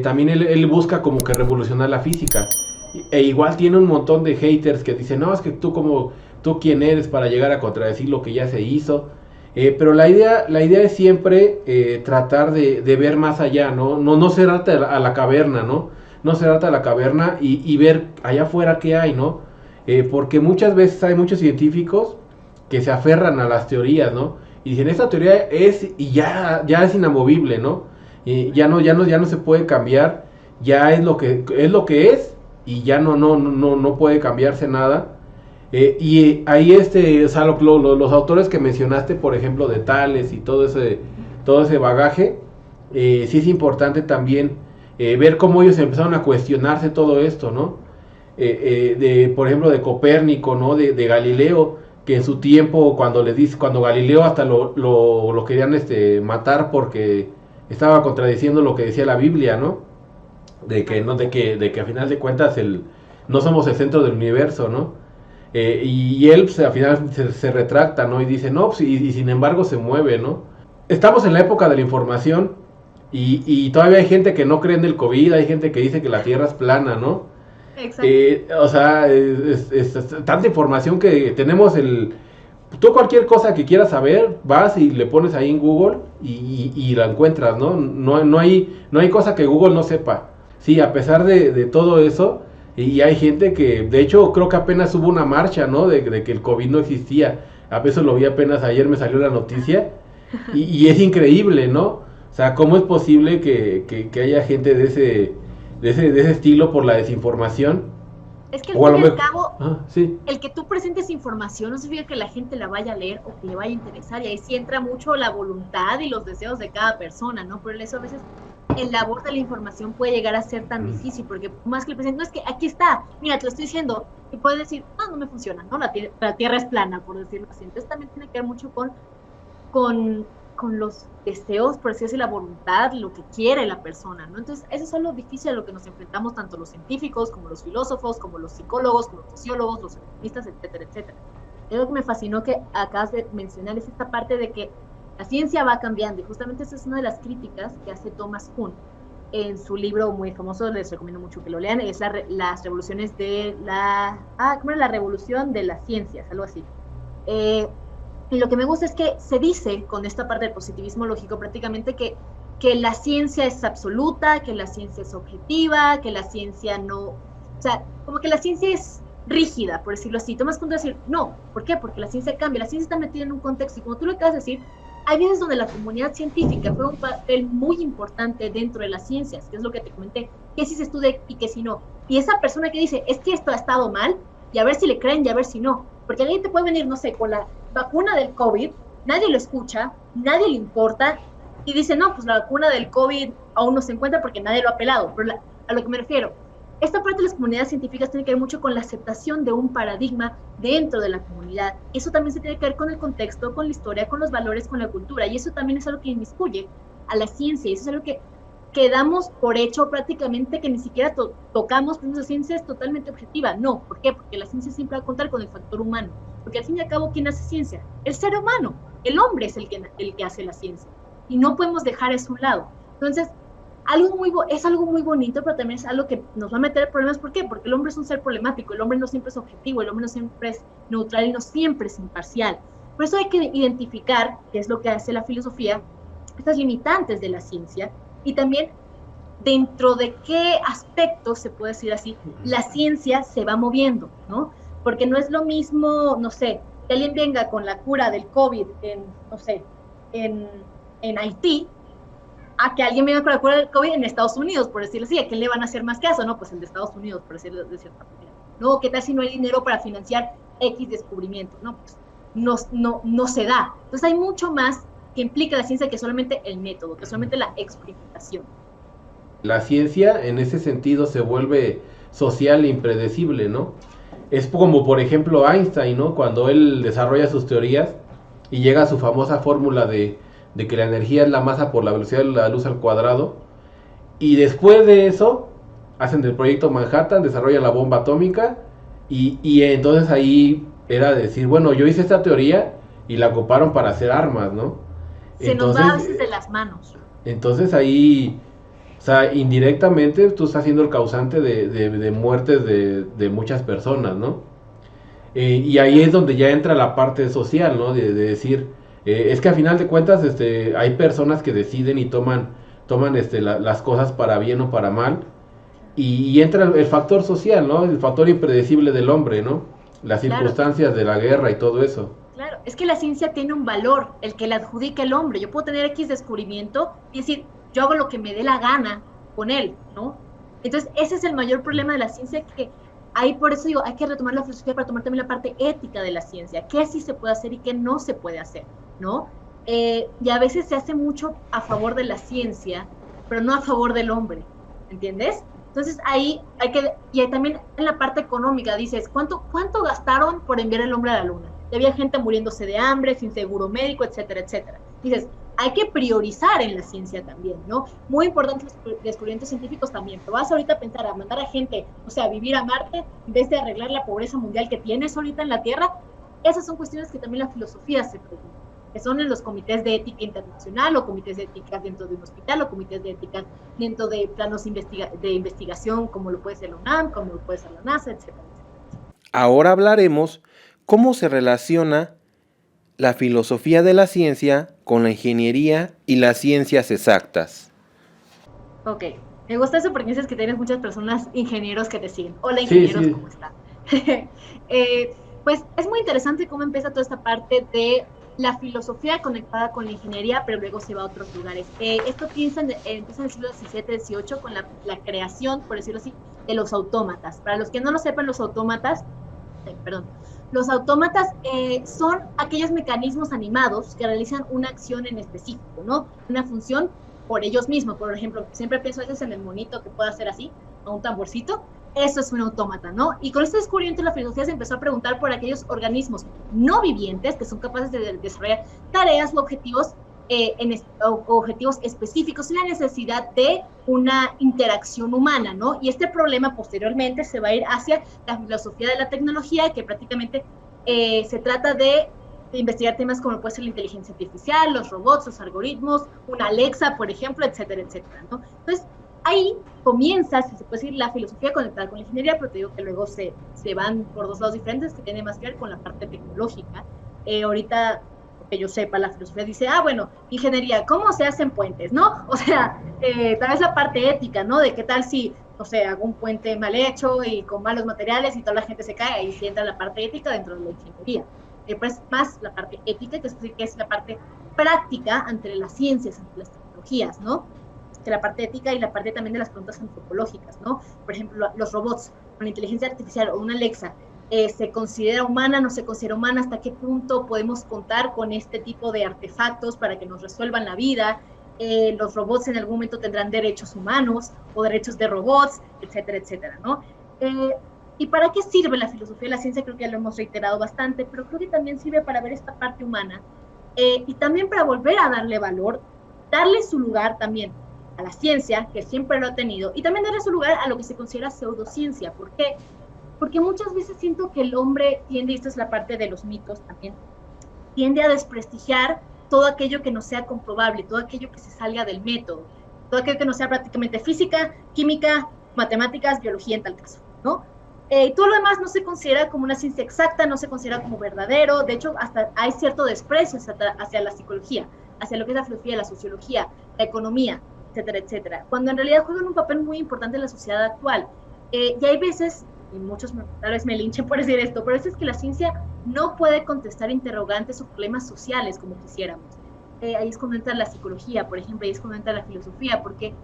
también él busca como que revolucionar la física. E igual tiene un montón de haters que dicen, no, es que tú quién eres para llegar a contradecir lo que ya se hizo. Pero la idea es siempre tratar de ver más allá, ¿no? No cerrarte a la caverna, ¿no? No cerrarte a la caverna y ver allá afuera qué hay, ¿no? Porque muchas veces hay muchos científicos que se aferran a las teorías, ¿no? Y dicen, esta teoría es, y ya es inamovible, ¿no? Ya no se puede cambiar, ya es lo que es, y ya no puede cambiarse nada. Y ahí o sea, los autores que mencionaste, por ejemplo, de Tales y todo ese bagaje, sí es importante también ver cómo ellos empezaron a cuestionarse todo esto, ¿no? Por ejemplo, de Copérnico, ¿no? De Galileo, que en su tiempo, cuando Galileo hasta lo querían matar porque estaba contradiciendo lo que decía la Biblia, ¿no? De que a final de cuentas no somos el centro del universo, ¿no? Y él pues, al final se retracta, ¿no? Y dice, no, pues, y sin embargo se mueve, ¿no? Estamos en la época de la información y todavía hay gente que no cree en el COVID, hay gente que dice que la Tierra es plana, ¿no? Exacto. O sea, es tanta información que tenemos tú cualquier cosa que quieras saber, vas y le pones ahí en Google y la encuentras, ¿no? No hay cosa que Google no sepa. Sí, a pesar de todo eso, y hay gente que, de hecho, creo que apenas hubo una marcha, ¿no? De que el COVID no existía. A veces lo vi apenas ayer, me salió la noticia, y es increíble, ¿no? O sea, ¿cómo es posible que haya gente de ese estilo por la desinformación? Es que al fin y al cabo, sí. El que tú presentes información no significa que la gente la vaya a leer o que le vaya a interesar, y ahí sí entra mucho la voluntad y los deseos de cada persona, ¿no? Pero eso a veces el labor de la información puede llegar a ser tan difícil, porque más que le presenten, no, es que aquí está, mira, te lo estoy diciendo, y puedes decir, no me funciona, ¿no? La tierra es plana, por decirlo así. Entonces también tiene que ver mucho con los deseos, por decirlo así, la voluntad, lo que quiere la persona, ¿no? Entonces, eso es algo difícil a lo que nos enfrentamos tanto los científicos, como los filósofos, como los psicólogos, como los sociólogos, los economistas, etcétera, etcétera. Algo que me fascinó que acabas de mencionar es esta parte de que la ciencia va cambiando, y justamente esa es una de las críticas que hace Thomas Kuhn en su libro muy famoso, les recomiendo mucho que lo lean, es las revoluciones de ¿cómo era? La revolución de las ciencias, algo así. Y lo que me gusta es que se dice con esta parte del positivismo lógico prácticamente que la ciencia es absoluta, que la ciencia es objetiva, que la ciencia no, o sea, como que la ciencia es rígida, por decirlo así. Tomas cuenta de decir, no, ¿por qué? Porque la ciencia cambia, la ciencia está metida en un contexto, y como tú lo acabas de decir, hay veces donde la comunidad científica juega un papel muy importante dentro de las ciencias, que es lo que te comenté, que sí se estudia y que sí no. Y esa persona que dice, es que esto ha estado mal, y a ver si le creen y a ver si no. Porque alguien te puede venir, no sé, con la vacuna del COVID, nadie lo escucha, nadie le importa, y dice, no, pues la vacuna del COVID aún no se encuentra porque nadie lo ha pelado. Pero a lo que me refiero, esta parte de las comunidades científicas tiene que ver mucho con la aceptación de un paradigma dentro de la comunidad. Eso también se tiene que ver con el contexto, con la historia, con los valores, con la cultura, y eso también es algo que inmiscuye a la ciencia, y eso es algo que damos por hecho prácticamente, que ni siquiera tocamos, porque la ciencia es totalmente objetiva. No, ¿por qué? Porque la ciencia siempre va a contar con el factor humano, porque al fin y al cabo, ¿quién hace ciencia? El ser humano. el hombre es el que hace la ciencia, y no podemos dejar eso a un lado. Entonces, es algo muy bonito, pero también es algo que nos va a meter en problemas. ¿Por qué? Porque el hombre es un ser problemático, el hombre no siempre es objetivo, el hombre no siempre es neutral y no siempre es imparcial. Por eso hay que identificar, que es lo que hace la filosofía, estas limitantes de la ciencia, y también dentro de qué aspectos, se puede decir así, la ciencia se va moviendo, ¿no? Porque no es lo mismo, no sé, que alguien venga con la cura del COVID en Haití, a que alguien venga con la cura del COVID en Estados Unidos, por decirlo así. ¿A quién le van a hacer más caso? No, pues el de Estados Unidos, por decirlo de cierta manera. No, ¿qué tal si no hay dinero para financiar X descubrimiento? No, pues no se da. Entonces hay mucho más que implica la ciencia que solamente el método, que solamente la experimentación. La ciencia en ese sentido se vuelve social e impredecible, ¿no? Es como por ejemplo Einstein, ¿no? Cuando él desarrolla sus teorías y llega a su famosa fórmula de que la energía es la masa por la velocidad de la luz al cuadrado, y después de eso hacen el proyecto Manhattan, desarrollan la bomba atómica, y entonces ahí era decir, bueno, yo hice esta teoría y la ocuparon para hacer armas, ¿no? Nos va a veces de las manos. Entonces ahí, o sea, indirectamente tú estás siendo el causante de muertes de muchas personas, ¿no? Y ahí es donde ya entra la parte social, ¿no? De decir, es que a final de cuentas hay personas que deciden y toman las cosas para bien o para mal, y entra el factor social, ¿no? El factor impredecible del hombre, ¿no? Las circunstancias de la guerra y todo eso. Claro, es que la ciencia tiene un valor, el que le adjudica el hombre. Yo puedo tener X descubrimiento y decir, yo hago lo que me dé la gana con él, ¿no? Entonces, ese es el mayor problema de la ciencia, que ahí, por eso digo, hay que retomar la filosofía para tomar también la parte ética de la ciencia, qué sí se puede hacer y qué no se puede hacer, ¿no? Y a veces se hace mucho a favor de la ciencia, pero no a favor del hombre, ¿entiendes? Entonces ahí y también en la parte económica dices, ¿cuánto gastaron por enviar el hombre a la luna? Y había gente muriéndose de hambre, sin seguro médico, etcétera, etcétera. Dices, hay que priorizar en la ciencia también, ¿no? Muy importantes los descubrimientos científicos también, pero vas ahorita a pensar a mandar a gente, o sea, a vivir a Marte, en vez de arreglar la pobreza mundial que tienes ahorita en la Tierra. Esas son cuestiones que también la filosofía se pregunta, que son en los comités de ética internacional, o comités de ética dentro de un hospital, o comités de ética dentro de planos de investigación, como lo puede ser la UNAM, como lo puede ser la NASA, etcétera, etcétera. Ahora hablaremos cómo se relaciona la filosofía de la ciencia con la ingeniería y las ciencias exactas. Ok, me gusta eso porque dices que tienes muchas personas, ingenieros que te siguen. Hola, ingenieros, sí. ¿Cómo están? Pues es muy interesante cómo empieza toda esta parte de la filosofía conectada con la ingeniería, pero luego se va a otros lugares. Esto empieza en el siglo XVII, XVIII, con la creación, por decirlo así, de los autómatas. Para los que no lo sepan, los autómatas son aquellos mecanismos animados que realizan una acción en específico, ¿no? Una función por ellos mismos. Por ejemplo, siempre pienso a veces en el monito que puede hacer así, o un tamborcito. Eso es un autómata, ¿no? Y con este descubrimiento la filosofía se empezó a preguntar por aquellos organismos no vivientes que son capaces de desarrollar tareas u objetivos, objetivos específicos sin la necesidad de una interacción humana, ¿no? Y este problema posteriormente se va a ir hacia la filosofía de la tecnología, que prácticamente se trata de investigar temas como puede ser la inteligencia artificial, los robots, los algoritmos, una Alexa, por ejemplo, etcétera, etcétera, ¿no? Entonces, ahí comienza, si se puede decir, la filosofía conectada con la ingeniería, pero te digo que luego se van por dos lados diferentes, que tiene más que ver con la parte tecnológica. Ahorita, que yo sepa, la filosofía dice, bueno, ingeniería, ¿cómo se hacen puentes, no? O sea, tal vez la parte ética, ¿no? De qué tal si, no sé, hago un puente mal hecho y con malos materiales y toda la gente se cae, ahí sí entra la parte ética dentro de la ingeniería. Pues más la parte ética, que es la parte práctica entre las ciencias, entre las tecnologías, ¿no? La parte ética y la parte también de las preguntas antropológicas, ¿no? Por ejemplo, los robots, una inteligencia artificial o una Alexa, ¿se considera humana, no se considera humana? ¿Hasta qué punto podemos contar con este tipo de artefactos para que nos resuelvan la vida? Los robots en algún momento tendrán derechos humanos o derechos de robots, etcétera, etcétera, ¿no? ¿Y para qué sirve la filosofía de la ciencia? Creo que ya lo hemos reiterado bastante, pero creo que también sirve para ver esta parte humana y también para volver a darle valor, darle su lugar también a la ciencia, que siempre lo ha tenido, y también darle su lugar a lo que se considera pseudociencia. ¿Por qué? Porque muchas veces siento que el hombre tiende, y esta es la parte de los mitos también, tiende a desprestigiar todo aquello que no sea comprobable, todo aquello que se salga del método, todo aquello que no sea prácticamente física, química, matemáticas, biología en tal caso, ¿no? Todo lo demás no se considera como una ciencia exacta, no se considera como verdadero, de hecho hasta hay cierto desprecio hacia la psicología, hacia lo que es la filosofía, la sociología, la economía, etcétera, etcétera, cuando en realidad juegan un papel muy importante en la sociedad actual. Y hay veces, y muchos tal vez me linchen por decir esto, pero es que la ciencia no puede contestar interrogantes o problemas sociales como quisiéramos. Ahí es cuando entra la psicología, por ejemplo, ahí es cuando entra la filosofía, porque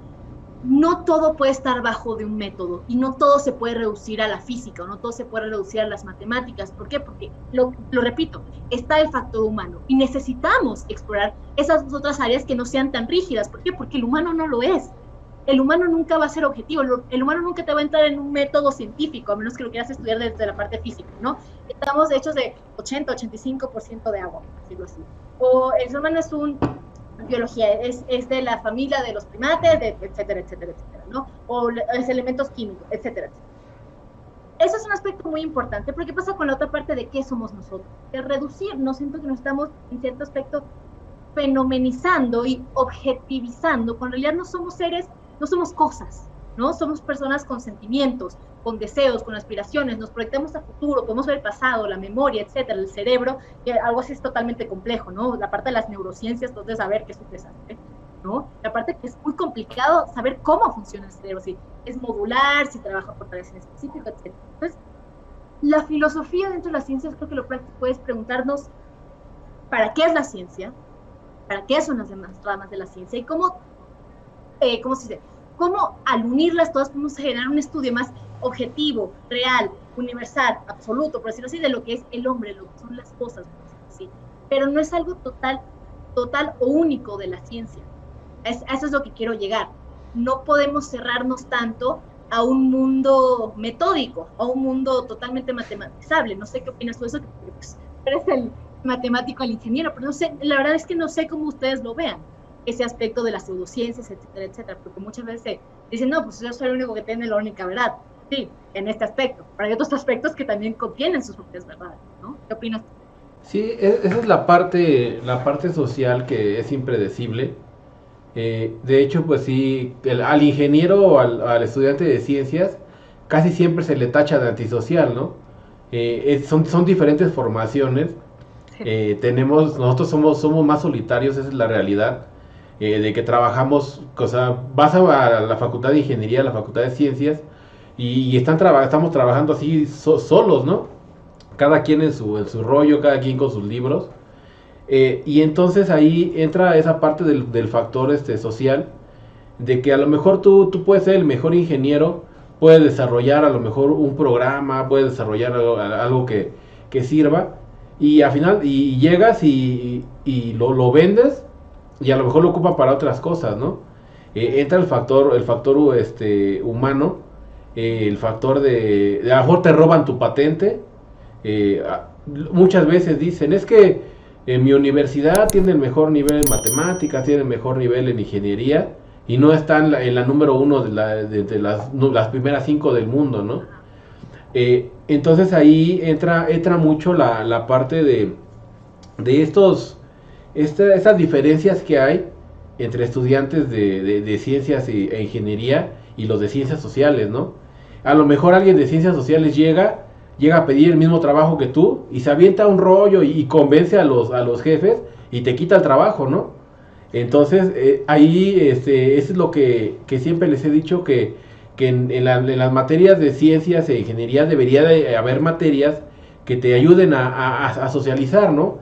no todo puede estar bajo de un método y no todo se puede reducir a la física o no todo se puede reducir a las matemáticas. ¿Por qué? Porque, lo repito, está el factor humano y necesitamos explorar esas otras áreas que no sean tan rígidas. ¿Por qué? Porque el humano no lo es. El humano nunca va a ser objetivo, el humano nunca te va a entrar en un método científico, a menos que lo quieras estudiar desde la parte física, ¿no? Estamos hechos de 80-85% de agua, por decirlo así. O el ser humano es biología, es de la familia de los primates, etcétera, etcétera, etcétera, ¿no? O los elementos químicos, etcétera, etcétera. Eso es un aspecto muy importante, pero ¿qué pasa con la otra parte de qué somos nosotros? De reducirnos, siento que nos estamos, en cierto aspecto, fenomenizando y objetivizando, cuando en realidad no somos seres, no somos cosas, ¿no? Somos personas con sentimientos, con deseos, con aspiraciones, nos proyectamos a futuro, podemos ver el pasado, la memoria, etcétera, el cerebro, que algo así es totalmente complejo, ¿no? La parte de las neurociencias, entonces saber qué es un desastre, ¿no? La parte que es muy complicado saber cómo funciona el cerebro, si es modular, si trabaja por tareas en específico, etcétera. Entonces, la filosofía dentro de las ciencias, creo que lo práctico es preguntarnos ¿para qué es la ciencia? ¿Para qué son las demás ramas de la ciencia? Y cómo se dice, cómo al unirlas todas podemos generar un estudio más objetivo, real, universal, absoluto, por decirlo así, de lo que es el hombre, lo que son las cosas, por decirlo así. Pero no es algo total o único de la ciencia. Eso es lo que quiero llegar. No podemos cerrarnos tanto a un mundo metódico, a un mundo totalmente matematizable. No sé qué opinas tú de eso, pues, eres el matemático, el ingeniero, pero no sé, la verdad es que no sé cómo ustedes lo vean, ese aspecto de las pseudociencias, etcétera, etcétera, porque muchas veces dicen, no, pues yo soy el único que tiene la única verdad. Sí, en este aspecto, pero hay otros aspectos que también contienen sus propias verdades, ¿no? ¿Qué opinas tú? Sí, esa es la parte social que es impredecible. De hecho, pues sí, al ingeniero o al estudiante de ciencias casi siempre se le tacha de antisocial, ¿no? Son diferentes formaciones. Nosotros somos más solitarios, esa es la realidad, de que trabajamos, o sea, vas a la facultad de ingeniería, a la facultad de ciencias, y estamos trabajando así solos, ¿no? Cada quien en su rollo, cada quien con sus libros, y entonces ahí entra esa parte del factor social, de que a lo mejor tú puedes ser el mejor ingeniero, puedes desarrollar a lo mejor un programa, puedes desarrollar algo que sirva, y al final llegas y lo vendes y a lo mejor lo ocupan para otras cosas, ¿no? Entra el factor humano, el factor de a lo mejor te roban tu patente. Muchas veces dicen, es que mi universidad tiene el mejor nivel en matemáticas, tiene el mejor nivel en ingeniería y no está en la número 1 de las primeras 5 del mundo, ¿no? Entonces ahí entra mucho la parte de estas diferencias que hay entre estudiantes de ciencias e ingeniería y los de ciencias sociales, ¿no? A lo mejor alguien de ciencias sociales llega a pedir el mismo trabajo que tú y se avienta un rollo y convence a los jefes y te quita el trabajo, ¿no? Entonces ahí eso es lo que siempre les he dicho, que en las materias de ciencias e ingeniería debería de haber materias que te ayuden a socializar, ¿no?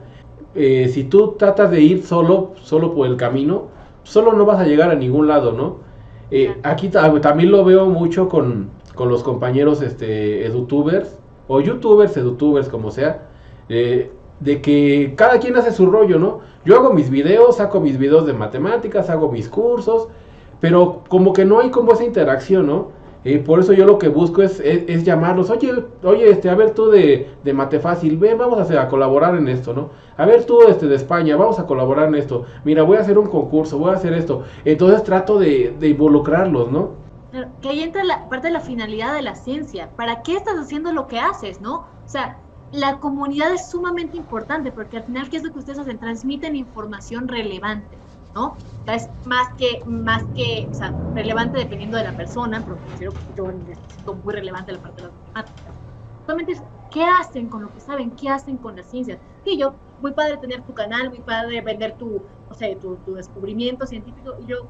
Si tú tratas de ir solo por el camino, solo no vas a llegar a ningún lado, ¿no? Aquí también lo veo mucho con los compañeros edutubers, o youtubers, edutubers, como sea, de que cada quien hace su rollo, ¿no? Yo hago mis videos, saco mis videos de matemáticas, hago mis cursos, pero como que no hay como esa interacción, ¿no? Por eso yo lo que busco es llamarlos, oye, a ver tú de Mate Fácil, ven, vamos a colaborar en esto, ¿no? A ver tú de España, vamos a colaborar en esto. Mira, voy a hacer un concurso, voy a hacer esto. Entonces trato de involucrarlos, ¿no? Claro, que ahí entra la parte de la finalidad de la ciencia. ¿Para qué estás haciendo lo que haces, no? O sea, la comunidad es sumamente importante, porque al final, ¿qué es lo que ustedes hacen? Transmiten información relevante, ¿no? O sea, es más que, o sea, relevante dependiendo de la persona, pero considero que yo necesito muy relevante la parte de las matemáticas. Solamente es, ¿qué hacen con lo que saben? ¿Qué hacen con la ciencia? Sí, yo, muy padre tener tu canal, muy padre vender o sea, tu descubrimiento científico, y yo,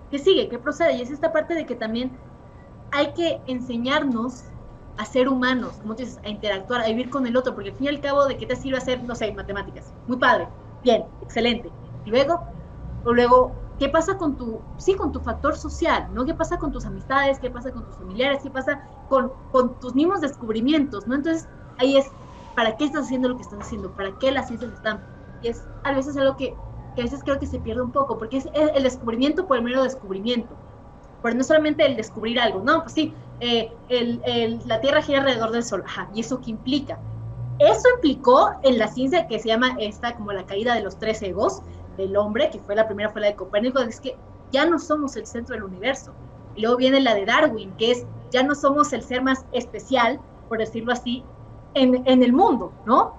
¿qué sigue? ¿Qué procede? Y es esta parte de que también hay que enseñarnos a ser humanos, como tú dices, a interactuar, a vivir con el otro, porque al fin y al cabo, ¿de qué te sirve hacer, no sé, matemáticas? Muy padre, bien, excelente. Y luego, ¿qué pasa con con tu factor social, ¿no? ¿Qué pasa con tus amistades? ¿Qué pasa con tus familiares? ¿Qué pasa con tus mismos descubrimientos, ¿no? Entonces, ahí es, ¿para qué estás haciendo lo que estás haciendo? ¿Para qué las ciencias están? Y es a veces algo que a veces creo que se pierde un poco, porque es el descubrimiento por el mero descubrimiento. Pero no solamente el descubrir algo, no, pues sí, la Tierra gira alrededor del Sol, ajá, ¿y eso qué implica? Eso implicó en la ciencia que se llama como la caída de los 3 egos del hombre, que fue la primera, fue la de Copérnico, es que ya no somos el centro del universo. Y luego viene la de Darwin, que es, ya no somos el ser más especial, por decirlo así, en el mundo, ¿no?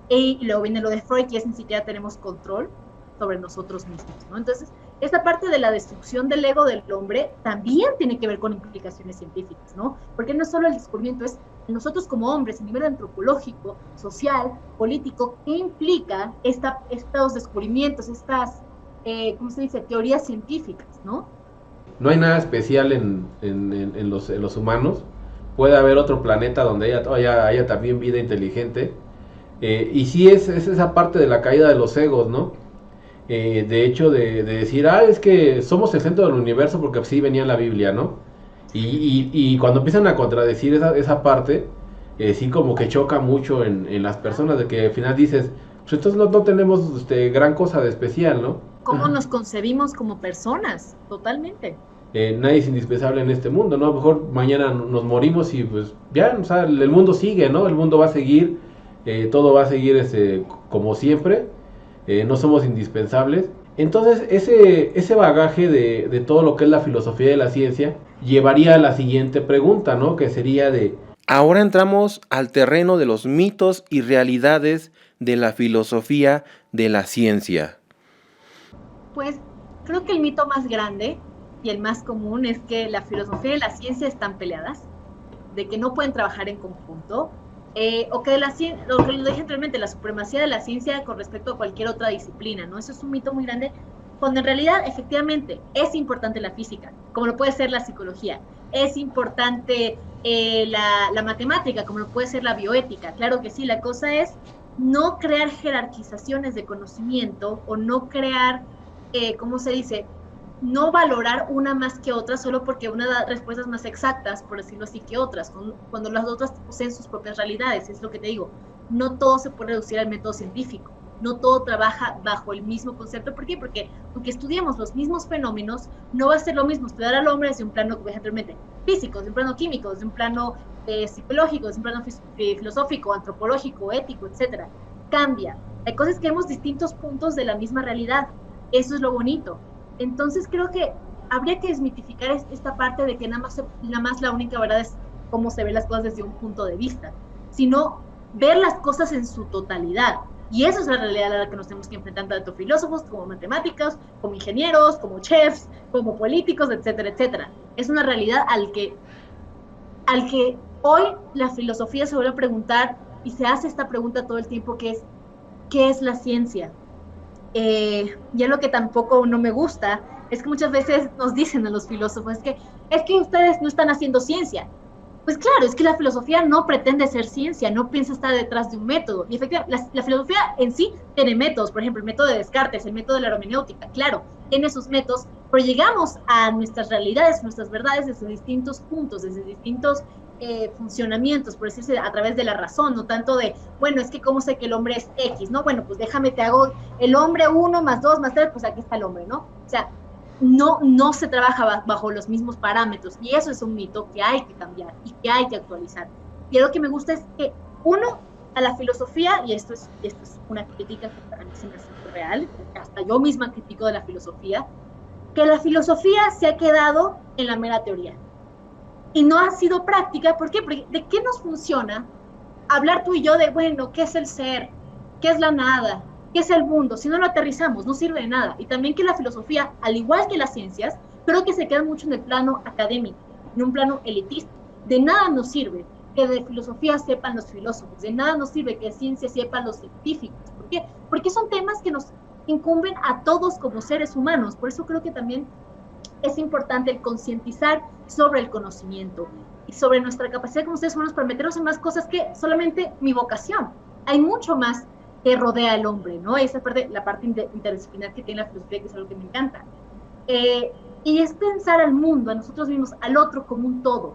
Y luego viene lo de Freud, que es ni siquiera tenemos control sobre nosotros mismos, ¿no? Entonces, esta parte de la destrucción del ego del hombre también tiene que ver con implicaciones científicas, ¿no? Porque no es solo el descubrimiento, es nosotros como hombres, a nivel antropológico, social, político, ¿qué implica estos descubrimientos, ¿cómo se dice?, teorías científicas, ¿no? No hay nada especial en los humanos. Puede haber otro planeta donde haya también vida inteligente. Y sí es esa parte de la caída de los egos, ¿no? De hecho, de decir, es que somos el centro del universo porque así venía en la Biblia, ¿no? Y cuando empiezan a contradecir esa parte, sí como que choca mucho en las personas, de que al final dices, pues entonces no tenemos gran cosa de especial, ¿no? ¿Cómo nos concebimos como personas? Totalmente. Nadie es indispensable en este mundo, ¿no? A lo mejor mañana nos morimos y pues ya, o sea, el mundo sigue, ¿no? El mundo va a seguir, todo va a seguir como siempre, no somos indispensables. Entonces ese bagaje de todo lo que es la filosofía de la ciencia llevaría a la siguiente pregunta, ¿no? Que sería de... Ahora entramos al terreno de los mitos y realidades de la filosofía de la ciencia. Pues creo que el mito más grande y el más común es que la filosofía y la ciencia están peleadas, de que no pueden trabajar en conjunto, o que lo que dije anteriormente, la supremacía de la ciencia con respecto a cualquier otra disciplina, ¿no? Eso es un mito muy grande, cuando en realidad, efectivamente, es importante la física, como lo puede ser la psicología, es importante la matemática, como lo puede ser la bioética, claro que sí, la cosa es no crear jerarquizaciones de conocimiento o no crear, ¿cómo se dice?, no valorar una más que otra solo porque una da respuestas más exactas, por decirlo así, que otras, cuando las otras poseen sus propias realidades. Es lo que te digo, no todo se puede reducir al método científico, no todo trabaja bajo el mismo concepto. ¿Por qué? Porque aunque estudiemos los mismos fenómenos, no va a ser lo mismo estudiar al hombre desde un plano, anteriormente, físico, desde un plano químico, desde un plano psicológico, desde un plano filosófico, antropológico, ético, etcétera. Cambia. Hay cosas que vemos distintos puntos de la misma realidad. Eso es lo bonito. Entonces creo que habría que desmitificar esta parte de que nada más la única verdad es cómo se ven las cosas desde un punto de vista, sino ver las cosas en su totalidad. Y esa es la realidad a la que nos tenemos que enfrentar, tanto filósofos como matemáticos, como ingenieros, como chefs, como políticos, etcétera, etcétera. Es una realidad al que hoy la filosofía se vuelve a preguntar, y se hace esta pregunta todo el tiempo, que es, ¿qué es la ciencia? Ya lo que tampoco no me gusta es que muchas veces nos dicen a los filósofos, es que ustedes no están haciendo ciencia. Pues claro, es que la filosofía no pretende ser ciencia, no piensa estar detrás de un método. Y efectivamente, la filosofía en sí tiene métodos, por ejemplo, el método de Descartes, el método de la hermenéutica, claro, tiene sus métodos, pero llegamos a nuestras realidades, nuestras verdades desde distintos puntos, desde distintos funcionamientos, por decirse, a través de la razón, no tanto de, bueno, es que cómo sé que el hombre es X, ¿no? Bueno, pues déjame, te hago el hombre 1 más 2 más 3, pues aquí está el hombre, ¿no? O sea, no se trabaja bajo los mismos parámetros, y eso es un mito que hay que cambiar y que hay que actualizar. Y lo que me gusta es que, uno, a la filosofía, y esto es una crítica que para mí se me hace real, hasta yo misma critico de la filosofía, que la filosofía se ha quedado en la mera teoría y no ha sido práctica. ¿Por qué? Porque ¿de qué nos funciona hablar tú y yo de, bueno, ¿qué es el ser? ¿Qué es la nada? ¿Qué es el mundo? Si no lo aterrizamos, no sirve de nada. Y también que la filosofía, al igual que las ciencias, creo que se queda mucho en el plano académico, en un plano elitista. De nada nos sirve que de filosofía sepan los filósofos, de nada nos sirve que de ciencia sepan los científicos. ¿Por qué? Porque son temas que nos incumben a todos como seres humanos. Por eso creo que también es importante el concientizar sobre el conocimiento y sobre nuestra capacidad como seres humanos para meternos en más cosas que solamente mi vocación. Hay mucho más que rodea al hombre, ¿no? Esa parte, la parte interdisciplinar que tiene la filosofía, que es algo que me encanta. Y es pensar al mundo, a nosotros mismos, al otro como un todo.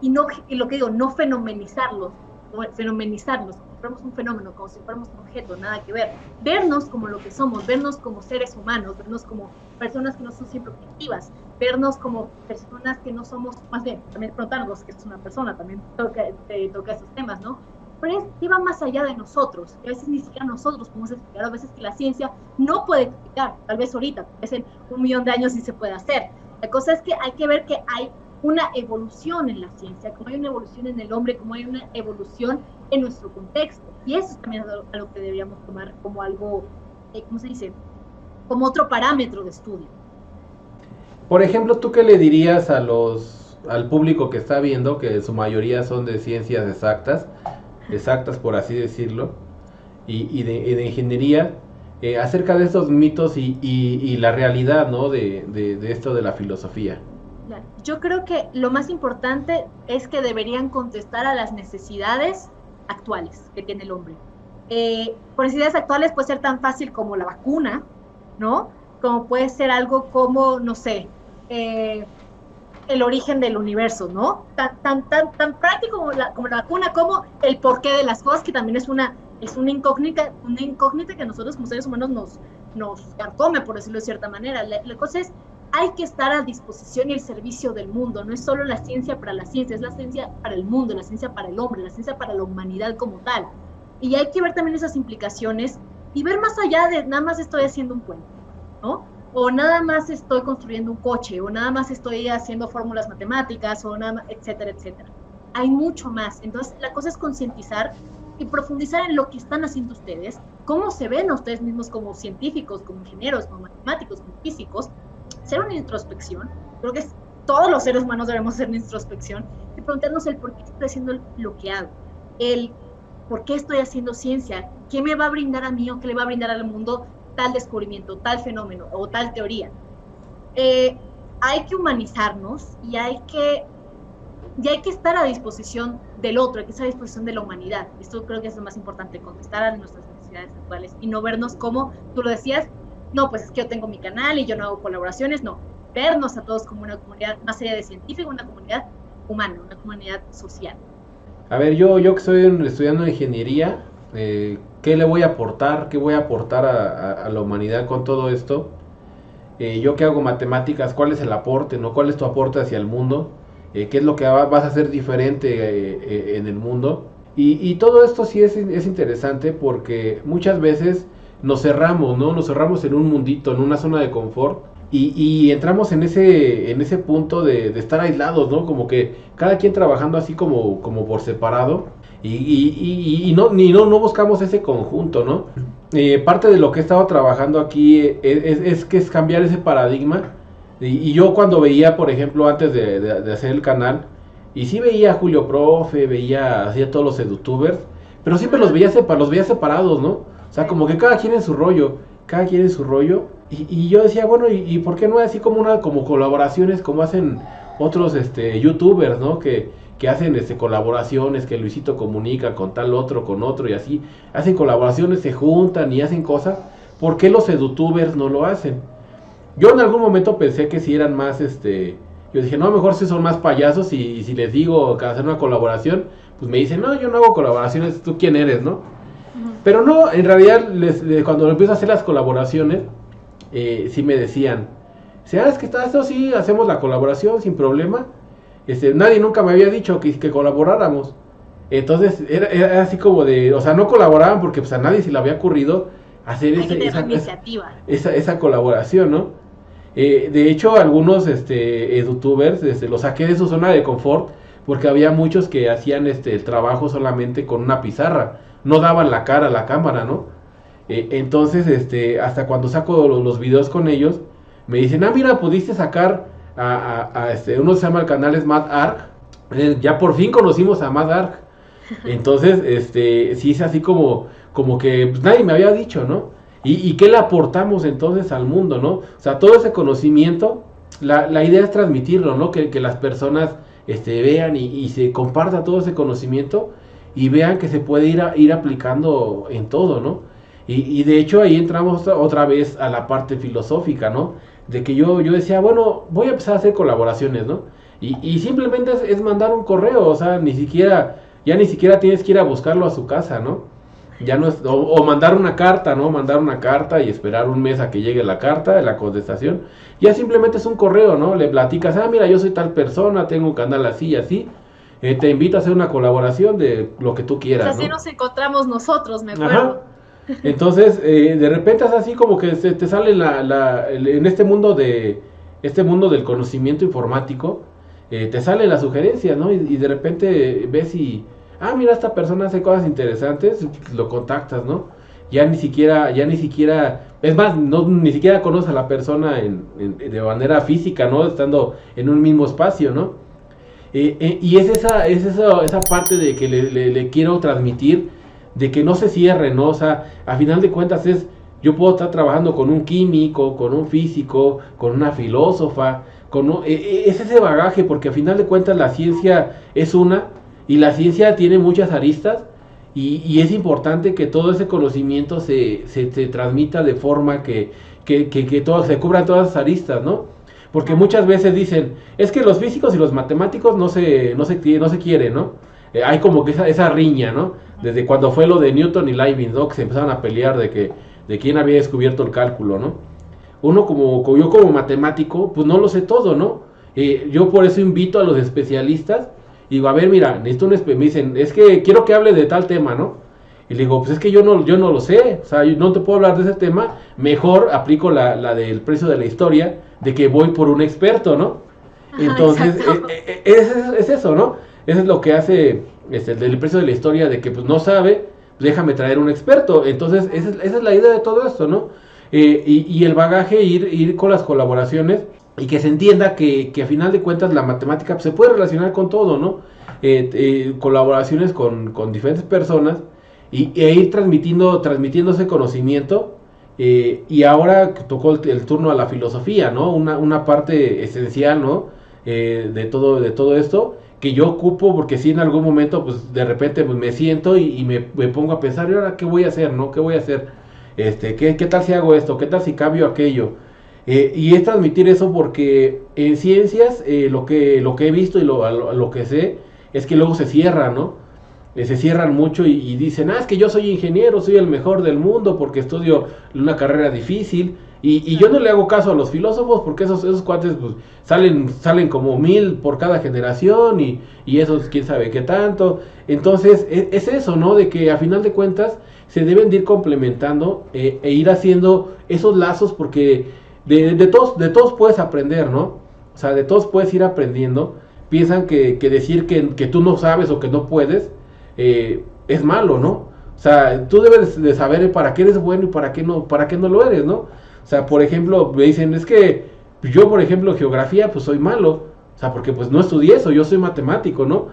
Y lo que digo, no fenomenizarlos, como si fuéramos un fenómeno, como si fuéramos un objeto, nada que ver. Vernos como lo que somos, vernos como seres humanos, vernos como personas que no son siempre objetivas, vernos como personas que no somos, más bien, también preguntarnos que es una persona, también toca esos temas, ¿no? Pero es que va más allá de nosotros, que a veces ni siquiera nosotros podemos explicar, a veces que la ciencia no puede explicar, tal vez ahorita, tal vez en 1.000.000 de años sí se puede hacer. La cosa es que hay que ver que hay una evolución en la ciencia, como hay una evolución en el hombre, como hay una evolución en nuestro contexto. Y eso es también algo que deberíamos tomar como algo, ¿cómo se dice? Como otro parámetro de estudio. Por ejemplo, ¿tú qué le dirías al público que está viendo, que su mayoría son de ciencias exactas por así decirlo, y de ingeniería, acerca de estos mitos y la realidad, ¿no? de esto de la filosofía? Yo creo que lo más importante es que deberían contestar a las necesidades actuales que tiene el hombre. Por necesidades actuales puede ser tan fácil como la vacuna, ¿no? Como puede ser algo como, no sé, el origen del universo, ¿no? Tan práctico como la vacuna, como el porqué de las cosas, que también es una incógnita que nosotros como seres humanos nos carcome, por decirlo de cierta manera. La cosa es, hay que estar a disposición y al servicio del mundo. No es solo la ciencia para la ciencia, es la ciencia para el mundo, la ciencia para el hombre, la ciencia para la humanidad como tal. Y hay que ver también esas implicaciones y ver más allá de nada más estoy haciendo un puente, ¿no? O nada más estoy construyendo un coche, o nada más estoy haciendo fórmulas matemáticas, o nada más, etcétera, etcétera. Hay mucho más. Entonces, la cosa es concientizar y profundizar en lo que están haciendo ustedes, cómo se ven a ustedes mismos como científicos, como ingenieros, como matemáticos, como físicos, hacer una introspección. Creo que todos los seres humanos debemos hacer una introspección y preguntarnos el por qué estoy haciendo lo que hago, el por qué estoy haciendo ciencia, qué me va a brindar a mí o qué le va a brindar al mundo tal descubrimiento, tal fenómeno o tal teoría. Hay que humanizarnos y hay que estar a disposición del otro, hay que estar a disposición de la humanidad. Esto creo que es lo más importante, contestar a nuestras necesidades actuales y no vernos como, tú lo decías, no, pues es que yo tengo mi canal y yo no hago colaboraciones, no, vernos a todos como una comunidad más allá de científica, una comunidad humana, una comunidad social. A ver, yo que estoy estudiando ingeniería, ¿qué le voy a aportar? ¿Qué voy a aportar a la humanidad con todo esto? Yo que hago matemáticas, ¿cuál es el aporte, no? ¿Cuál es tu aporte hacia el mundo? ¿Qué es lo que vas a hacer diferente en el mundo? Y todo esto sí es interesante porque muchas veces nos cerramos, ¿no? Nos cerramos en un mundito, en una zona de confort y entramos en ese punto de estar aislados, ¿no? Como que cada quien trabajando así como por separado y no buscamos ese conjunto, ¿no? Parte de lo que he estado trabajando aquí es cambiar ese paradigma. Y yo cuando veía, por ejemplo, antes de hacer el canal, y sí veía a Julio Profe, veía así a todos los edutubers, pero siempre los veía separados, ¿no? O sea, como que cada quien en su rollo, y yo decía, bueno, ¿y por qué no así como colaboraciones como hacen otros youtubers, ¿no? Que hacen colaboraciones, que Luisito comunica con tal otro, con otro, y así, hacen colaboraciones, se juntan y hacen cosas. ¿Por qué los edutubers no lo hacen? Yo en algún momento pensé que si eran más, yo dije, no, a lo mejor si son más payasos y si les digo que hacer una colaboración, pues me dicen, no, yo no hago colaboraciones, ¿tú quién eres, no? Pero no, en realidad, cuando empiezo a hacer las colaboraciones, sí me decían, ¿sabes qué está esto? Sí, hacemos la colaboración sin problema. Nadie nunca me había dicho que colaboráramos. Entonces, era así como de, o sea, no colaboraban porque pues a nadie se le había ocurrido hacer esa colaboración, ¿no? De hecho, algunos edutubers los saqué de su zona de confort porque había muchos que hacían el trabajo solamente con una pizarra, no daban la cara a la cámara, ¿no? Entonces, hasta cuando saco los videos con ellos, me dicen, mira, pudiste sacar uno se llama el canal es Mad Ark, ya por fin conocimos a Mad Ark. Entonces, sí es así como que pues, nadie me había dicho, ¿no? ¿Y qué le aportamos entonces al mundo, ¿no? O sea, todo ese conocimiento, la idea es transmitirlo, ¿no? Que las personas vean y se comparta todo ese conocimiento y vean que se puede ir aplicando en todo, ¿no? Y de hecho ahí entramos otra vez a la parte filosófica, ¿no? De que yo decía, bueno, voy a empezar a hacer colaboraciones, ¿no? Y simplemente es mandar un correo, o sea, ya ni siquiera tienes que ir a buscarlo a su casa, ¿no? Ya no es, o mandar una carta, ¿no? Mandar una carta y esperar un mes a que llegue la carta, la contestación. Ya simplemente es un correo, ¿no? Le platicas, mira, yo soy tal persona, tengo un canal así y así. Te invito a hacer una colaboración de lo que tú quieras, así ¿no? nos encontramos nosotros, me acuerdo. Ajá. Entonces, de repente es así como que te sale en este mundo del conocimiento informático, te sale la sugerencia, ¿no? Y de repente ves mira, esta persona hace cosas interesantes, lo contactas, ¿no? Ya ni siquiera, es más, ni siquiera conoces a la persona de manera física, ¿no? Estando en un mismo espacio, ¿no? Y es esa parte de que le quiero transmitir, de que no se cierre, ¿no? O sea, a final de cuentas yo puedo estar trabajando con un químico, con un físico, con una filósofa, es ese bagaje, porque a final de cuentas la ciencia es y la ciencia tiene muchas aristas, y es importante que todo ese conocimiento se transmita de forma que se cubran todas las aristas, ¿no? Porque muchas veces dicen, es que los físicos y los matemáticos no se quieren, ¿no? Hay como que esa riña, ¿no? Desde cuando fue lo de Newton y Leibniz, ¿no? Que se empezaron a pelear de quién había descubierto el cálculo, ¿no? Yo como matemático, pues no lo sé todo, ¿no? Yo por eso invito a los especialistas, y digo, a ver, mira, me dicen, es que quiero que hable de tal tema, ¿no? Y le digo, pues es que yo no lo sé, o sea, yo no te puedo hablar de ese tema, mejor aplico la del precio de la historia, de que voy por un experto, ¿no? Entonces, es eso, ¿no? Eso es lo que hace el precio de la historia, de que pues no sabe, déjame traer un experto. Entonces, esa es la idea de todo esto, ¿no? Y el bagaje, ir con las colaboraciones, y que se entienda que a final de cuentas la matemática pues, se puede relacionar con todo, ¿no? Colaboraciones con diferentes personas, e ir transmitiendo ese conocimiento. Y ahora tocó el turno a la filosofía, ¿no? Una parte esencial, ¿no? De todo esto, que yo ocupo, porque si en algún momento, pues de repente pues, me siento y me pongo a pensar, ¿y ahora qué voy a hacer, no? ¿Qué voy a hacer? ¿Qué tal si hago esto? ¿Qué tal si cambio aquello? Y es transmitir eso porque en ciencias lo que he visto y lo que sé es que luego se cierran, ¿no? Se cierran mucho y dicen, es que yo soy ingeniero, soy el mejor del mundo porque estudio una carrera difícil. Y yo no le hago caso a los filósofos porque esos cuates pues, salen como 1000 por cada generación y esos quién sabe qué tanto. Entonces es eso, ¿no? De que a final de cuentas se deben de ir complementando e ir haciendo esos lazos porque de todos puedes aprender, ¿no? O sea, de todos puedes ir aprendiendo. Piensan que decir que tú no sabes o que no puedes es malo, ¿no? O sea, tú debes de saber para qué eres bueno y para qué no lo eres, ¿no? O sea, por ejemplo, me dicen, es que yo, por ejemplo, en geografía, pues soy malo. O sea, porque pues no estudié eso, yo soy matemático, ¿no?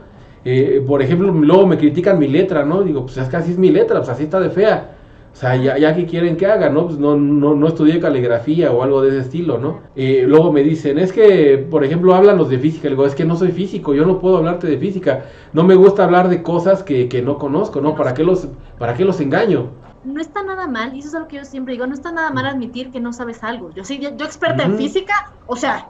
Por ejemplo, luego me critican mi letra, ¿no? Digo, pues es que así es mi letra, pues así está de fea. O sea, ya que quieren que haga, ¿no? Pues no estudié caligrafía o algo de ese estilo, ¿no? Luego me dicen, es que, por ejemplo, háblanos de física. Le digo, es que no soy físico, yo no puedo hablarte de física. No me gusta hablar de cosas que no conozco, ¿no? ¿Para qué los engaño? No está nada mal, y eso es lo que yo siempre digo, no está nada mal admitir que no sabes algo. Yo experta en física, o sea,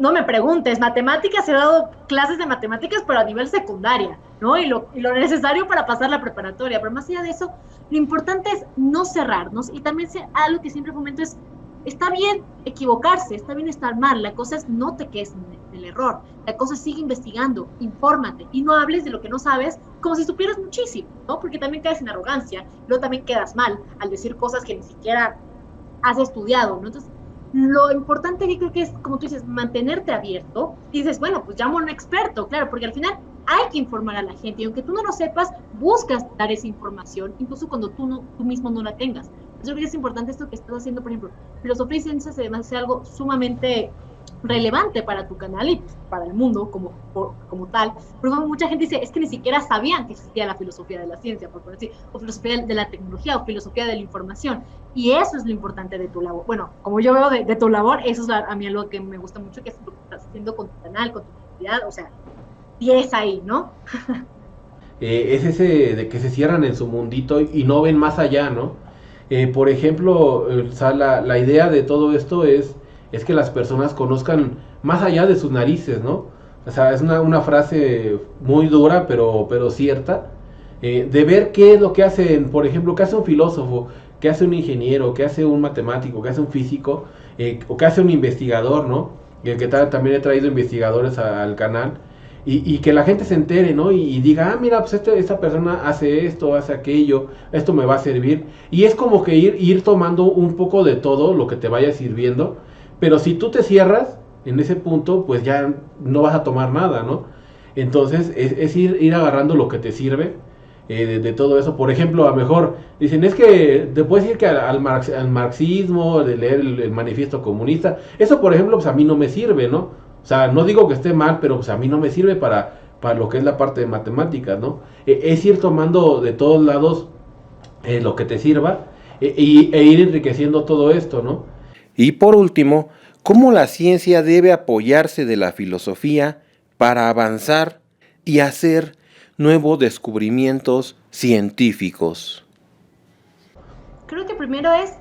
no me preguntes, matemáticas, he dado clases de matemáticas, pero a nivel secundaria, ¿no? Y lo necesario para pasar la preparatoria, pero más allá de eso, lo importante es no cerrarnos, y también algo que siempre fomento es, está bien equivocarse, está bien estar mal, la cosa es no te quedes en el error, la cosa es sigue investigando, infórmate, y no hables de lo que no sabes como si supieras muchísimo, ¿no? Porque también caes en arrogancia, luego también quedas mal al decir cosas que ni siquiera has estudiado, ¿no? Entonces, Lo importante que creo que es, como tú dices, mantenerte abierto. Y dices, bueno, pues llamo a un experto, claro, porque al final hay que informar a la gente. Y aunque tú no lo sepas, buscas dar esa información, incluso cuando tú mismo no la tengas. Yo creo que es importante esto que estás haciendo, por ejemplo, filosofía y ciencias además es algo sumamente relevante para tu canal y para el mundo como tal. Pero mucha gente dice, es que ni siquiera sabían que existía la filosofía de la ciencia, por decir, o filosofía de la tecnología, o filosofía de la información. Y eso es lo importante de tu labor. Bueno, como yo veo de tu labor, eso es a mí algo que me gusta mucho, que es lo que estás haciendo con tu canal, con tu comunidad, o sea, 10 ahí, ¿no? Es ese de que se cierran en su mundito y no ven más allá, ¿no? Por ejemplo, o sea, la idea de todo esto es que las personas conozcan más allá de sus narices, ¿no? O sea, es una frase muy dura, pero cierta, de ver qué es lo que hacen, por ejemplo, qué hace un filósofo, qué hace un ingeniero, qué hace un matemático, qué hace un físico, o qué hace un investigador, ¿no? También he traído investigadores al canal, y que la gente se entere, ¿no? Y diga, ah, mira, pues esta persona hace esto, hace aquello, esto me va a servir. Y es como que ir tomando un poco de todo lo que te vaya sirviendo. Pero si tú te cierras en ese punto, pues ya no vas a tomar nada, ¿no? Entonces es ir agarrando lo que te sirve de todo eso. Por ejemplo, a lo mejor dicen, es que te puedes ir que al marxismo, de leer el manifiesto comunista. Eso, por ejemplo, pues a mí no me sirve, ¿no? O sea, no digo que esté mal, pero pues a mí no me sirve para lo que es la parte de matemáticas, ¿no? Es ir tomando de todos lados lo que te sirva e ir enriqueciendo todo esto, ¿no? Y por último, ¿cómo la ciencia debe apoyarse de la filosofía para avanzar y hacer nuevos descubrimientos científicos? Creo que primero es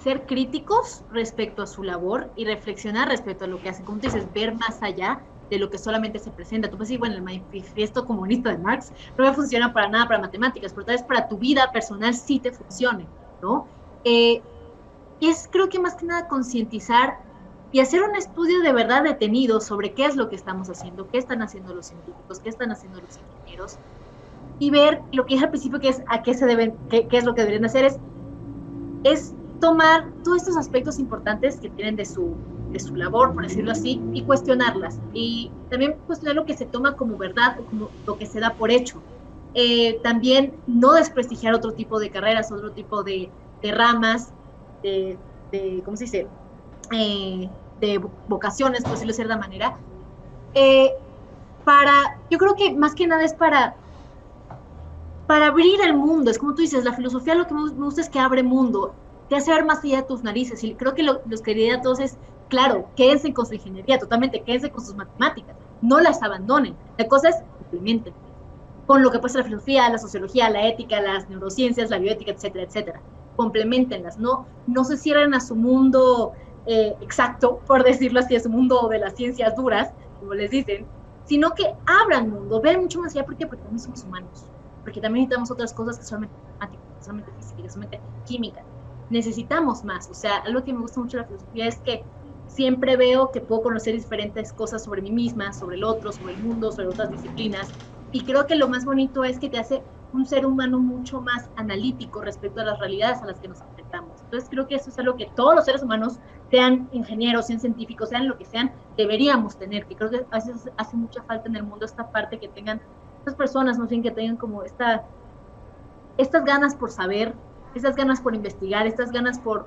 ser críticos respecto a su labor y reflexionar respecto a lo que hacen. Como tú dices, ver más allá de lo que solamente se presenta. Tú puedes decir, bueno, el manifiesto comunista de Marx no me funciona para nada para matemáticas, pero tal vez para tu vida personal sí te funcione, ¿no? Es creo que más que nada concientizar y hacer un estudio de verdad detenido sobre qué es lo que estamos haciendo, qué están haciendo los científicos, qué están haciendo los ingenieros, y ver lo que dije al principio, que es a qué se deben, qué es lo que deberían hacer, es tomar todos estos aspectos importantes que tienen de su labor, por decirlo así, y cuestionarlas. Y también cuestionar lo que se toma como verdad o como lo que se da por hecho. También no desprestigiar otro tipo de carreras, otro tipo de ramas, de ¿cómo se dice? De vocaciones, por decirlo de cierta manera. Yo creo que más que nada es para abrir el mundo. Es como tú dices, la filosofía lo que me gusta es que abre mundo, te hace ver más allá de tus narices. Y creo que los que diría a todos es, claro, quédense con su ingeniería, totalmente, quédense con sus matemáticas, no las abandonen. La cosa es, complementen con lo que puede ser la filosofía, la sociología, la ética, las neurociencias, la bioética, etcétera, etcétera. Complementenlas, no se cierren a su mundo exacto, por decirlo así, a su mundo de las ciencias duras, como les dicen, sino que abran mundo, vean mucho más allá. ¿Por qué? Porque también somos humanos, porque también necesitamos otras cosas que solamente matemáticas, que solamente física, que solamente química. Necesitamos más. O sea, algo que me gusta mucho de la filosofía es que siempre veo que puedo conocer diferentes cosas sobre mí misma, sobre el otro, sobre el mundo, sobre otras disciplinas, y creo que lo más bonito es que te hace un ser humano mucho más analítico respecto a las realidades a las que nos enfrentamos. Entonces creo que eso es algo que todos los seres humanos, sean ingenieros, sean científicos, sean lo que sean, deberíamos tener, que creo que a veces hace mucha falta en el mundo esta parte, que tengan estas personas, no sé, que tengan como estas ganas por saber, estas ganas por investigar, estas ganas por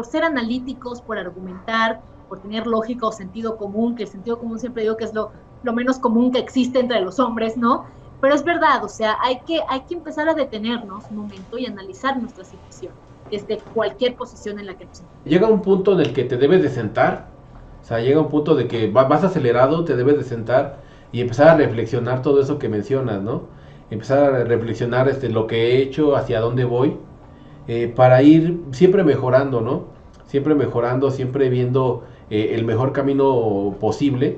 ser analíticos, por argumentar, por tener lógica o sentido común, que el sentido común siempre digo que es lo menos común que existe entre los hombres, ¿no? Pero es verdad, o sea, hay que empezar a detenernos un momento y analizar nuestra situación, desde cualquier posición en la que nos encontremos. Llega un punto en el que te debes de sentar, o sea, llega un punto de que vas acelerado, te debes de sentar y empezar a reflexionar todo eso que mencionas, ¿no? Empezar a reflexionar lo que he hecho, hacia dónde voy, para ir siempre mejorando, ¿no? Siempre mejorando, siempre viendo el mejor camino posible.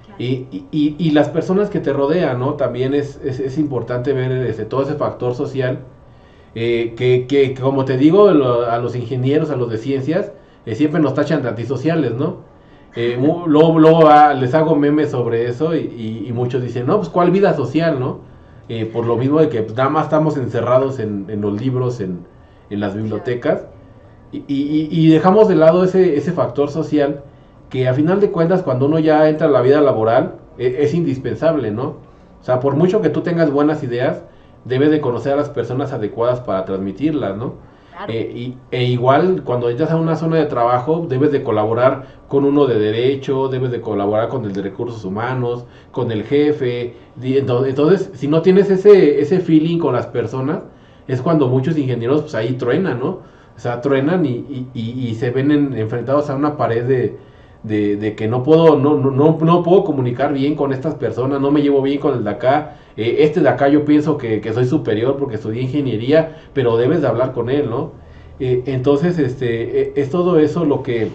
Claro. Y las personas que te rodean, ¿no? También es importante ver todo ese factor social, que como te digo, a los ingenieros, a los de ciencias, siempre nos tachan de antisociales, ¿no? Luego les hago memes sobre eso y muchos dicen, no, pues ¿cuál vida social, no? Por lo mismo de que pues, nada más estamos encerrados en los libros, en las bibliotecas, y dejamos de lado ese factor social que a final de cuentas cuando uno ya entra a la vida laboral es indispensable, ¿no? O sea, por mucho que tú tengas buenas ideas, debes de conocer a las personas adecuadas para transmitirlas, ¿no? Claro. Igual cuando entras a una zona de trabajo debes de colaborar con uno de derecho, debes de colaborar con el de recursos humanos, con el jefe. Entonces, si no tienes ese feeling con las personas, es cuando muchos ingenieros pues ahí truenan, ¿no? O sea, truenan y se ven enfrentados a una pared de que no puedo comunicar bien con estas personas, no me llevo bien con el de acá. Este de acá yo pienso que soy superior porque estudié ingeniería, pero debes de hablar con él, ¿no? Entonces, es todo eso lo que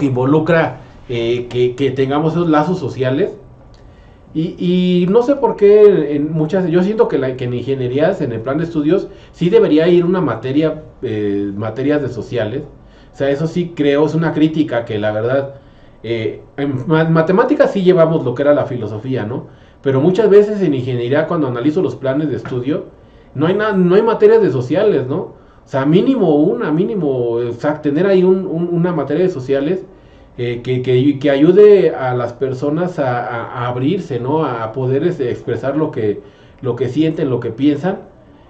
involucra que tengamos esos lazos sociales. Y no sé por qué yo siento que en ingenierías, en el plan de estudios, sí debería ir una materias de sociales. O sea, eso sí creo, es una crítica que la verdad, en matemáticas sí llevamos lo que era la filosofía, ¿no? Pero muchas veces en ingeniería, cuando analizo los planes de estudio, no hay materias de sociales, ¿no? O sea, o sea, tener ahí una materia de sociales que ayude a las personas a abrirse, ¿no? A poder expresar lo que sienten, lo que piensan.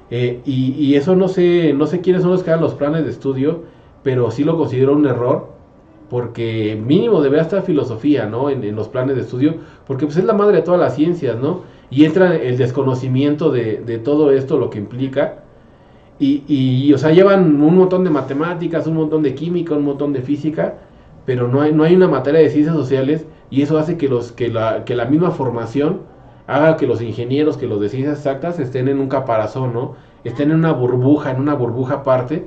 Y eso no sé quiénes son los que dan los planes de estudio, pero sí lo considero un error, porque mínimo debería estar filosofía, ¿no? En los planes de estudio, porque pues es la madre de todas las ciencias, ¿no? Y entra el desconocimiento de todo esto, lo que implica. O sea, llevan un montón de matemáticas, un montón de química, un montón de física, pero no hay una materia de ciencias sociales, y eso hace que la misma formación haga que los ingenieros, que los de ciencias exactas estén en un caparazón, ¿no? Estén en una burbuja aparte.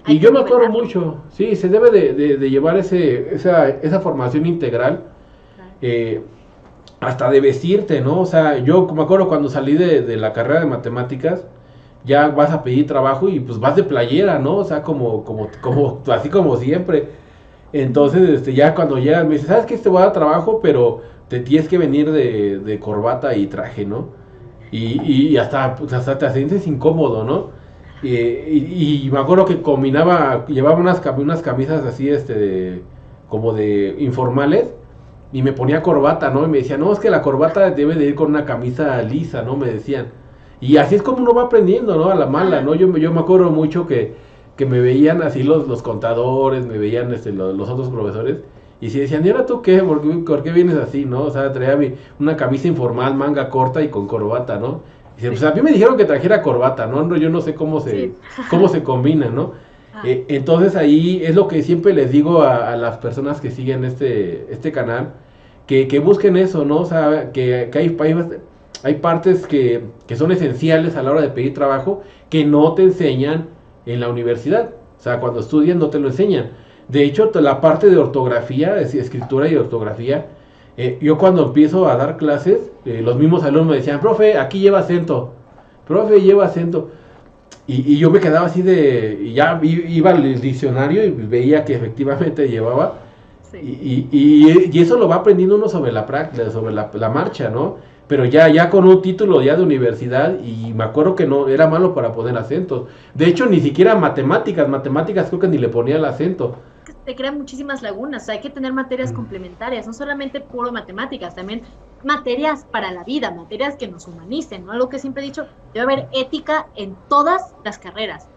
Y yo me acuerdo mucho, sí, se debe de llevar esa formación integral, hasta de vestirte, ¿no? O sea, yo me acuerdo cuando salí de la carrera de matemáticas, ya vas a pedir trabajo y pues vas de playera, ¿no? O sea, así como siempre. Entonces, ya cuando llegas me dices, ¿sabes qué? Te voy a dar trabajo, pero te tienes que venir de corbata y traje, ¿no? Y hasta te sientes incómodo, ¿no? Y me acuerdo que llevaba unas camisas así, como de informales, y me ponía corbata, ¿no? Y me decían, no, es que la corbata debe de ir con una camisa lisa, ¿no? Me decían. Y así es como uno va aprendiendo, ¿no? A la mala, ¿no? Yo me acuerdo mucho que me veían así los contadores, me veían los otros profesores, y si decían, ¿y ahora tú qué? ¿Por qué vienes así, no? O sea, traía una camisa informal, manga corta y con corbata, ¿no? Y dice, pues a mí me dijeron que trajera corbata, ¿no? Yo no sé cómo se combina, ¿no? Entonces ahí es lo que siempre les digo a las personas que siguen este canal, que busquen eso, ¿no? O sea, que hay partes que son esenciales a la hora de pedir trabajo que no te enseñan en la universidad. O sea, cuando estudian no te lo enseñan. De hecho, la parte de ortografía, escritura y ortografía, yo cuando empiezo a dar clases, los mismos alumnos me decían, profe, aquí lleva acento. Profe, lleva acento. Y yo me quedaba así y ya iba al diccionario y veía que efectivamente llevaba. Sí. Y eso lo va aprendiendo uno sobre la práctica, sobre la marcha, ¿no? Pero ya con un título ya de universidad, y me acuerdo que no era malo para poner acentos. De hecho, ni siquiera matemáticas creo que ni le ponía el acento. Te crean muchísimas lagunas, o sea, hay que tener materias complementarias, no solamente puro matemáticas, también materias para la vida, materias que nos humanicen, ¿no? Algo que siempre he dicho, debe haber ética en todas las carreras.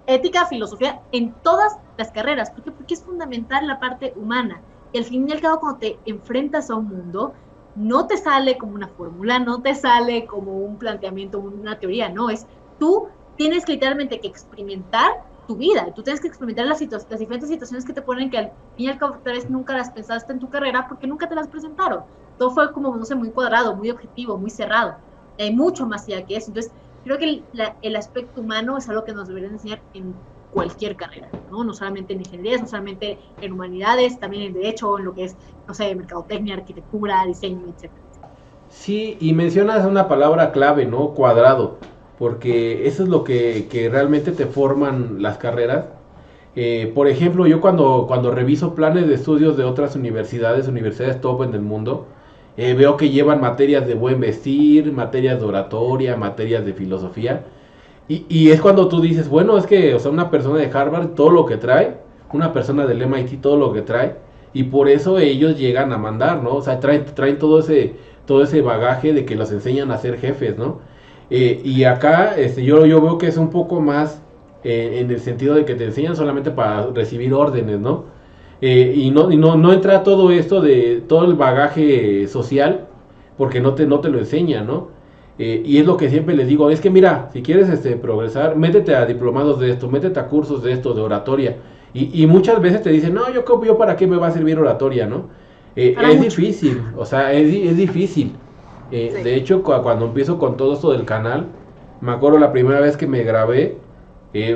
Ética, filosofía, en todas las carreras. ¿Por qué? Porque es fundamental la parte humana. Y al fin y al cabo, cuando te enfrentas a un mundo, no te sale como una fórmula, no te sale como un planteamiento, una teoría, no, tú tienes literalmente que experimentar tu vida, tú tienes que experimentar las diferentes situaciones que te ponen, que al fin y al cabo tal vez nunca las pensaste en tu carrera porque nunca te las presentaron. Todo fue como, no sé, muy cuadrado, muy objetivo, muy cerrado. Hay mucho más allá que eso. Entonces, creo que el aspecto humano es algo que nos deberían enseñar en cualquier carrera, ¿no? No solamente en ingenierías, no solamente en humanidades, también en derecho, en lo que es, no sé, mercadotecnia, arquitectura, diseño, etc. Sí, y mencionas una palabra clave, ¿no? Cuadrado, porque eso es lo que realmente te forman las carreras. Por ejemplo, yo cuando reviso planes de estudios de otras universidades top en el mundo, veo que llevan materias de buen vestir, materias de oratoria, materias de filosofía. Y es cuando tú dices, bueno, es que, o sea, una persona de Harvard, todo lo que trae, una persona del MIT, todo lo que trae, y por eso ellos llegan a mandar, ¿no? O sea, traen todo ese bagaje de que los enseñan a ser jefes, ¿no? Y acá, yo veo que es un poco más en el sentido de que te enseñan solamente para recibir órdenes, ¿no? No entra todo esto de todo el bagaje social, porque no te lo enseñan, ¿no? Y es lo que siempre les digo, es que mira, si quieres progresar, métete a diplomados de esto, métete a cursos de esto, de oratoria. Y muchas veces te dicen, no, yo para qué me va a servir oratoria, ¿no? Es difícil, o sea, es difícil. Sí. De hecho, cuando empiezo con todo esto del canal, me acuerdo la primera vez que me grabé,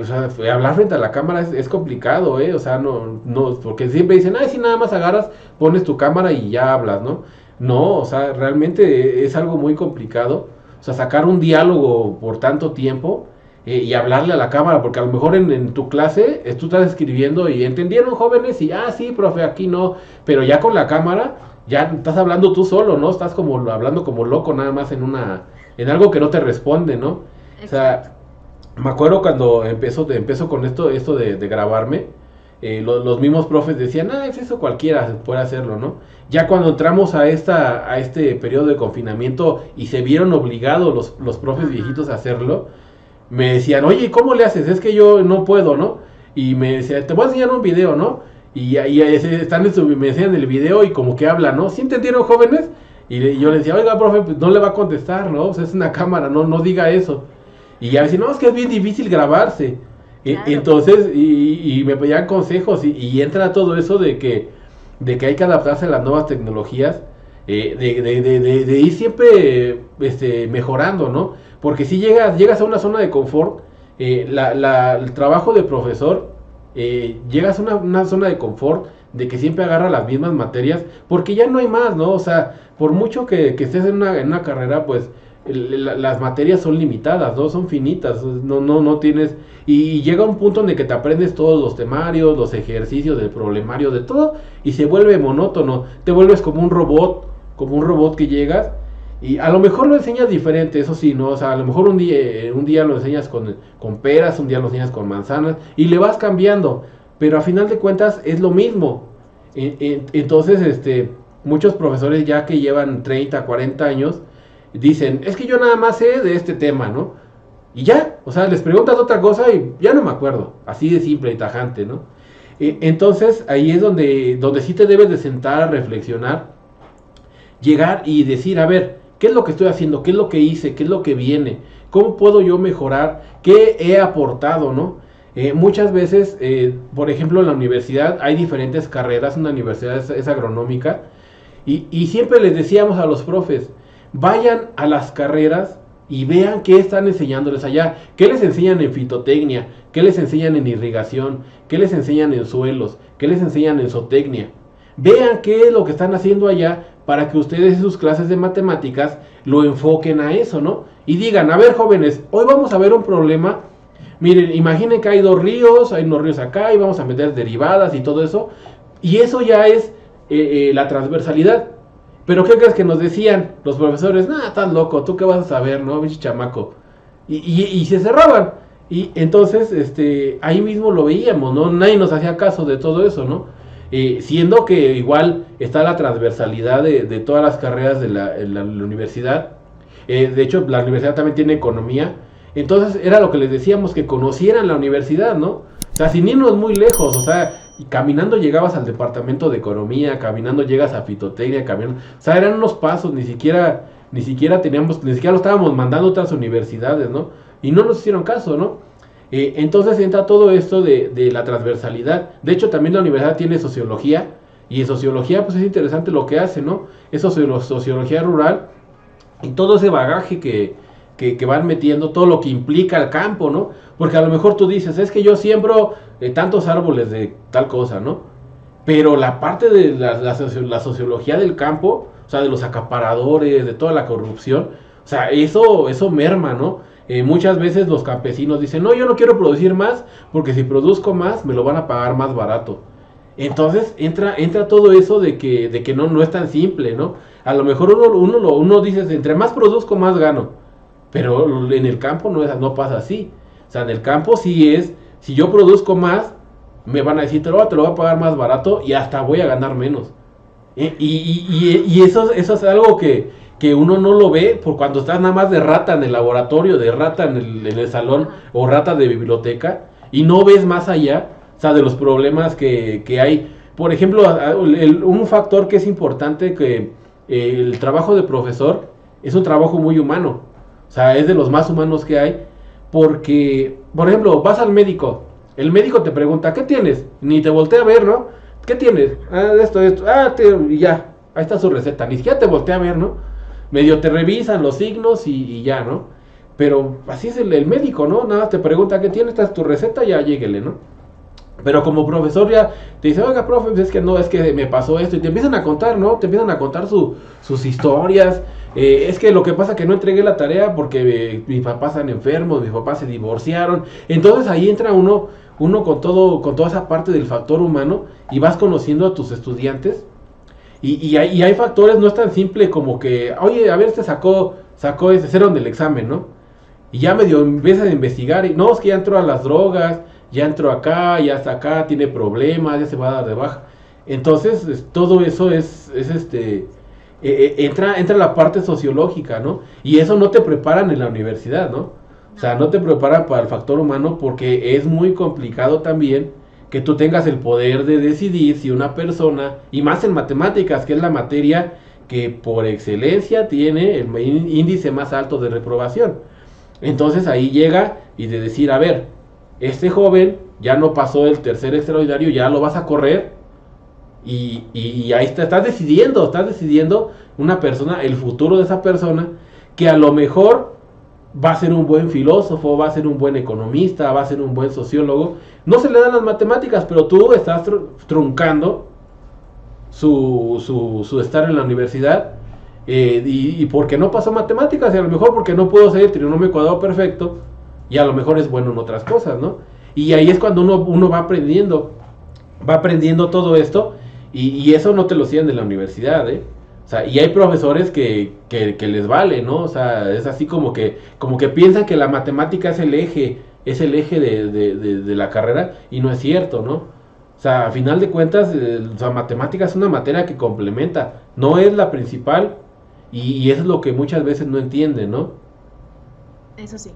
o sea, hablar frente a la cámara es complicado, o sea, no, porque siempre dicen, ay, si nada más agarras, pones tu cámara y ya hablas, ¿no? No, o sea, realmente es algo muy complicado. O sea, sacar un diálogo por tanto tiempo y hablarle a la cámara, porque a lo mejor en tu clase tú estás escribiendo y entendieron jóvenes y, sí, profe, aquí no, pero ya con la cámara ya estás hablando tú solo, ¿no? Estás como hablando como loco nada más en algo que no te responde, ¿no? Exacto. O sea, me acuerdo cuando empezó con esto de grabarme, los mismos profes decían, es eso, cualquiera puede hacerlo, ¿no? Ya cuando entramos a este periodo de confinamiento y se vieron obligados los profes viejitos a hacerlo, me decían, oye, ¿cómo le haces? Es que yo no puedo, ¿no? Y me decía, te voy a enseñar un video, ¿no? Y están me enseñan el video y como que hablan, ¿no? ¿Sí entendieron, jóvenes? Y yo les decía, oiga, profe, pues no le va a contestar, ¿no? O sea, es una cámara, no diga eso. Y ya me decían, no, es que es bien difícil grabarse. Claro. Entonces, y me pedían consejos y entra todo eso de que hay que adaptarse a las nuevas tecnologías, de ir siempre mejorando, ¿no? Porque si llegas a una zona de confort, el trabajo de profesor, llegas a una zona de confort de que siempre agarra las mismas materias, porque ya no hay más, ¿no? O sea, por mucho que estés en una carrera, pues las materias son limitadas, ¿no? Son finitas, no tienes... Y llega un punto en el que te aprendes todos los temarios, los ejercicios del problemario, de todo, y se vuelve monótono, te vuelves como un robot que llegas, y a lo mejor lo enseñas diferente, eso sí, ¿no? O sea, a lo mejor un día lo enseñas con peras, un día lo enseñas con manzanas, y le vas cambiando, pero a final de cuentas es lo mismo. Entonces, muchos profesores ya que llevan 30, 40 años, dicen, es que yo nada más sé de este tema, ¿no? Y ya, o sea, les preguntas otra cosa y ya no me acuerdo, así de simple y tajante, ¿no? Entonces, ahí es donde sí te debes de sentar a reflexionar, llegar y decir, a ver, ¿qué es lo que estoy haciendo? ¿Qué es lo que hice? ¿Qué es lo que viene? ¿Cómo puedo yo mejorar? ¿Qué he aportado, no? Muchas veces, por ejemplo, en la universidad hay diferentes carreras, una universidad es agronómica, y siempre les decíamos a los profes, vayan a las carreras y vean qué están enseñándoles allá, qué les enseñan en fitotecnia, qué les enseñan en irrigación, qué les enseñan en suelos, qué les enseñan en zootecnia. Vean qué es lo que están haciendo allá para que ustedes en sus clases de matemáticas lo enfoquen a eso, ¿no? Y digan, a ver, jóvenes, hoy vamos a ver un problema. Miren, imaginen que hay dos ríos, hay unos ríos acá y vamos a meter derivadas y todo eso. Y eso ya es la transversalidad. Pero ¿qué crees que nos decían los profesores? Estás loco, ¿tú qué vas a saber, no, bicho chamaco? Y se cerraban. Y entonces, ahí mismo lo veíamos, ¿no? Nadie nos hacía caso de todo eso, ¿no? Siendo que igual está la transversalidad de todas las carreras de la universidad. De hecho, la universidad también tiene economía. Entonces, era lo que les decíamos, que conocieran la universidad, ¿no? O sea, sin irnos muy lejos, o sea... Y caminando llegabas al departamento de economía, caminando llegas a fitotecnia, caminando, o sea, eran unos pasos, ni siquiera lo estábamos mandando a otras universidades, ¿no? Y no nos hicieron caso, ¿no? Entonces entra todo esto de la transversalidad. De hecho, también la universidad tiene sociología, y en sociología, pues es interesante lo que hace, ¿no? Es sociología rural, y todo ese bagaje que van metiendo, todo lo que implica el campo, ¿no? Porque a lo mejor tú dices, es que yo siembro tantos árboles de tal cosa, ¿no? Pero la parte de la sociología del campo, o sea, de los acaparadores, de toda la corrupción, o sea, eso merma, ¿no? Muchas veces los campesinos dicen, no, yo no quiero producir más, porque si produzco más, me lo van a pagar más barato. Entonces entra todo eso de que no es tan simple, ¿no? A lo mejor uno dice, entre más produzco, más gano. Pero en el campo no pasa así. sea, en el campo sí es, si yo produzco más, me van a decir, te lo voy a pagar más barato y hasta voy a ganar menos. Y eso es algo que uno no lo ve por cuando estás nada más de rata en el laboratorio, de rata en el salón o rata de biblioteca y no ves más allá, o sea, de los problemas que hay. Por ejemplo, un factor que es importante, que el trabajo de profesor es un trabajo muy humano, o sea, es de los más humanos que hay, porque, por ejemplo, vas al médico, el médico te pregunta, ¿qué tienes? Ni te voltea a ver, ¿no? ¿Qué tienes? Esto, y ya, ahí está su receta, ni siquiera te voltea a ver, ¿no? Medio te revisan los signos y ya, ¿no? Pero así es el médico, ¿no? Nada más te pregunta, ¿qué tienes? Esta es tu receta, ya lléguele, ¿no? Pero como profesor ya te dice, oiga, profe, pues es que no, es que me pasó esto. Y te empiezan a contar, ¿no? Te empiezan a contar sus historias. Es que lo que pasa es que no entregué la tarea porque mis papás están enfermos, mis papás se divorciaron. Entonces ahí entra uno con toda esa parte del factor humano y vas conociendo a tus estudiantes. Y hay factores, no es tan simple como que, oye, a ver, sacó ese cero en el examen, ¿no? Y ya medio empiezas a investigar y no, es que ya entró a las drogas, ya entró acá, ya está acá, tiene problemas, ya se va a dar de baja. Entonces, todo eso entra la parte sociológica, ¿no? Y eso no te preparan en la universidad, ¿no? O sea, no te preparan para el factor humano porque es muy complicado también que tú tengas el poder de decidir si una persona, y más en matemáticas, que es la materia que por excelencia tiene el índice más alto de reprobación. Entonces ahí llega y de decir, a ver, este joven ya no pasó el tercer extraordinario, ya lo vas a correr y ahí estás decidiendo una persona, el futuro de esa persona, que a lo mejor va a ser un buen filósofo, va a ser un buen economista, va a ser un buen sociólogo. No se le dan las matemáticas, pero tú estás truncando su estar en la universidad. Y porque no pasó matemáticas, y a lo mejor porque no pudo ser el trinomio cuadrado perfecto, y a lo mejor es bueno en otras cosas, ¿no? Y ahí es cuando uno va aprendiendo todo esto, y eso no te lo siguen de la universidad, ¿eh? O sea, y hay profesores que les vale, ¿no? O sea, es así como que piensan que la matemática es el eje de la carrera, y no es cierto, ¿no? O sea, a final de cuentas, la matemática es una materia que complementa, no es la principal, y eso es lo que muchas veces no entienden, ¿no? Eso sí.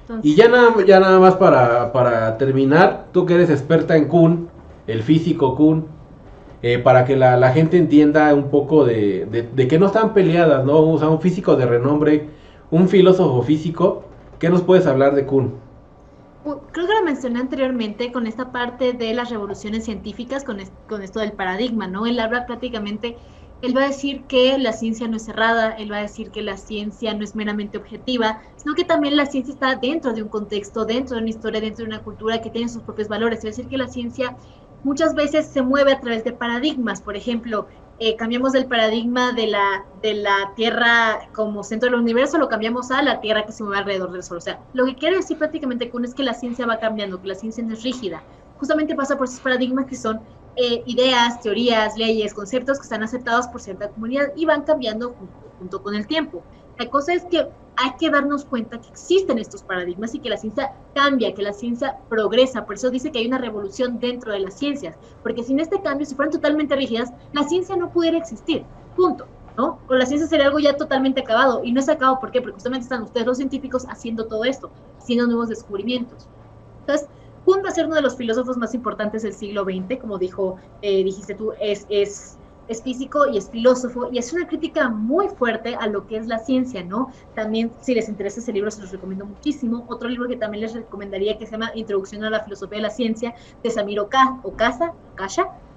Entonces, y ya nada más para terminar, tú que eres experta en Kuhn, el físico Kuhn, para que la gente entienda un poco de que no están peleadas, ¿no? O sea, un físico de renombre, un filósofo físico, ¿qué nos puedes hablar de Kuhn? Creo que lo mencioné anteriormente con esta parte de las revoluciones científicas, con esto del paradigma, ¿no? Él habla prácticamente, él va a decir que la ciencia no es cerrada, él va a decir que la ciencia no es meramente objetiva, sino que también la ciencia está dentro de un contexto, dentro de una historia, dentro de una cultura que tiene sus propios valores. Es decir, que la ciencia muchas veces se mueve a través de paradigmas. Por ejemplo, cambiamos del paradigma de la Tierra como centro del universo, lo cambiamos a la Tierra que se mueve alrededor del Sol. O sea, lo que quiere decir prácticamente Kuhn es que la ciencia va cambiando, que la ciencia no es rígida. Justamente pasa por esos paradigmas que son ideas, teorías, leyes, conceptos que están aceptados por cierta comunidad y van cambiando junto con el tiempo. La cosa es que hay que darnos cuenta que existen estos paradigmas y que la ciencia cambia, que la ciencia progresa. Por eso dice que hay una revolución dentro de las ciencias, porque sin este cambio, si fueran totalmente rígidas, la ciencia no pudiera existir, punto, ¿no? O la ciencia sería algo ya totalmente acabado, y no es acabado, ¿por qué? Porque justamente están ustedes los científicos haciendo todo esto, haciendo nuevos descubrimientos. Entonces, Kuhn va a ser uno de los filósofos más importantes del siglo XX, como dijiste tú, es físico y es filósofo, y es una crítica muy fuerte a lo que es la ciencia, ¿no? También, si les interesa ese libro, se los recomiendo muchísimo. Otro libro que también les recomendaría, que se llama Introducción a la Filosofía de la Ciencia, de Samir Okasha,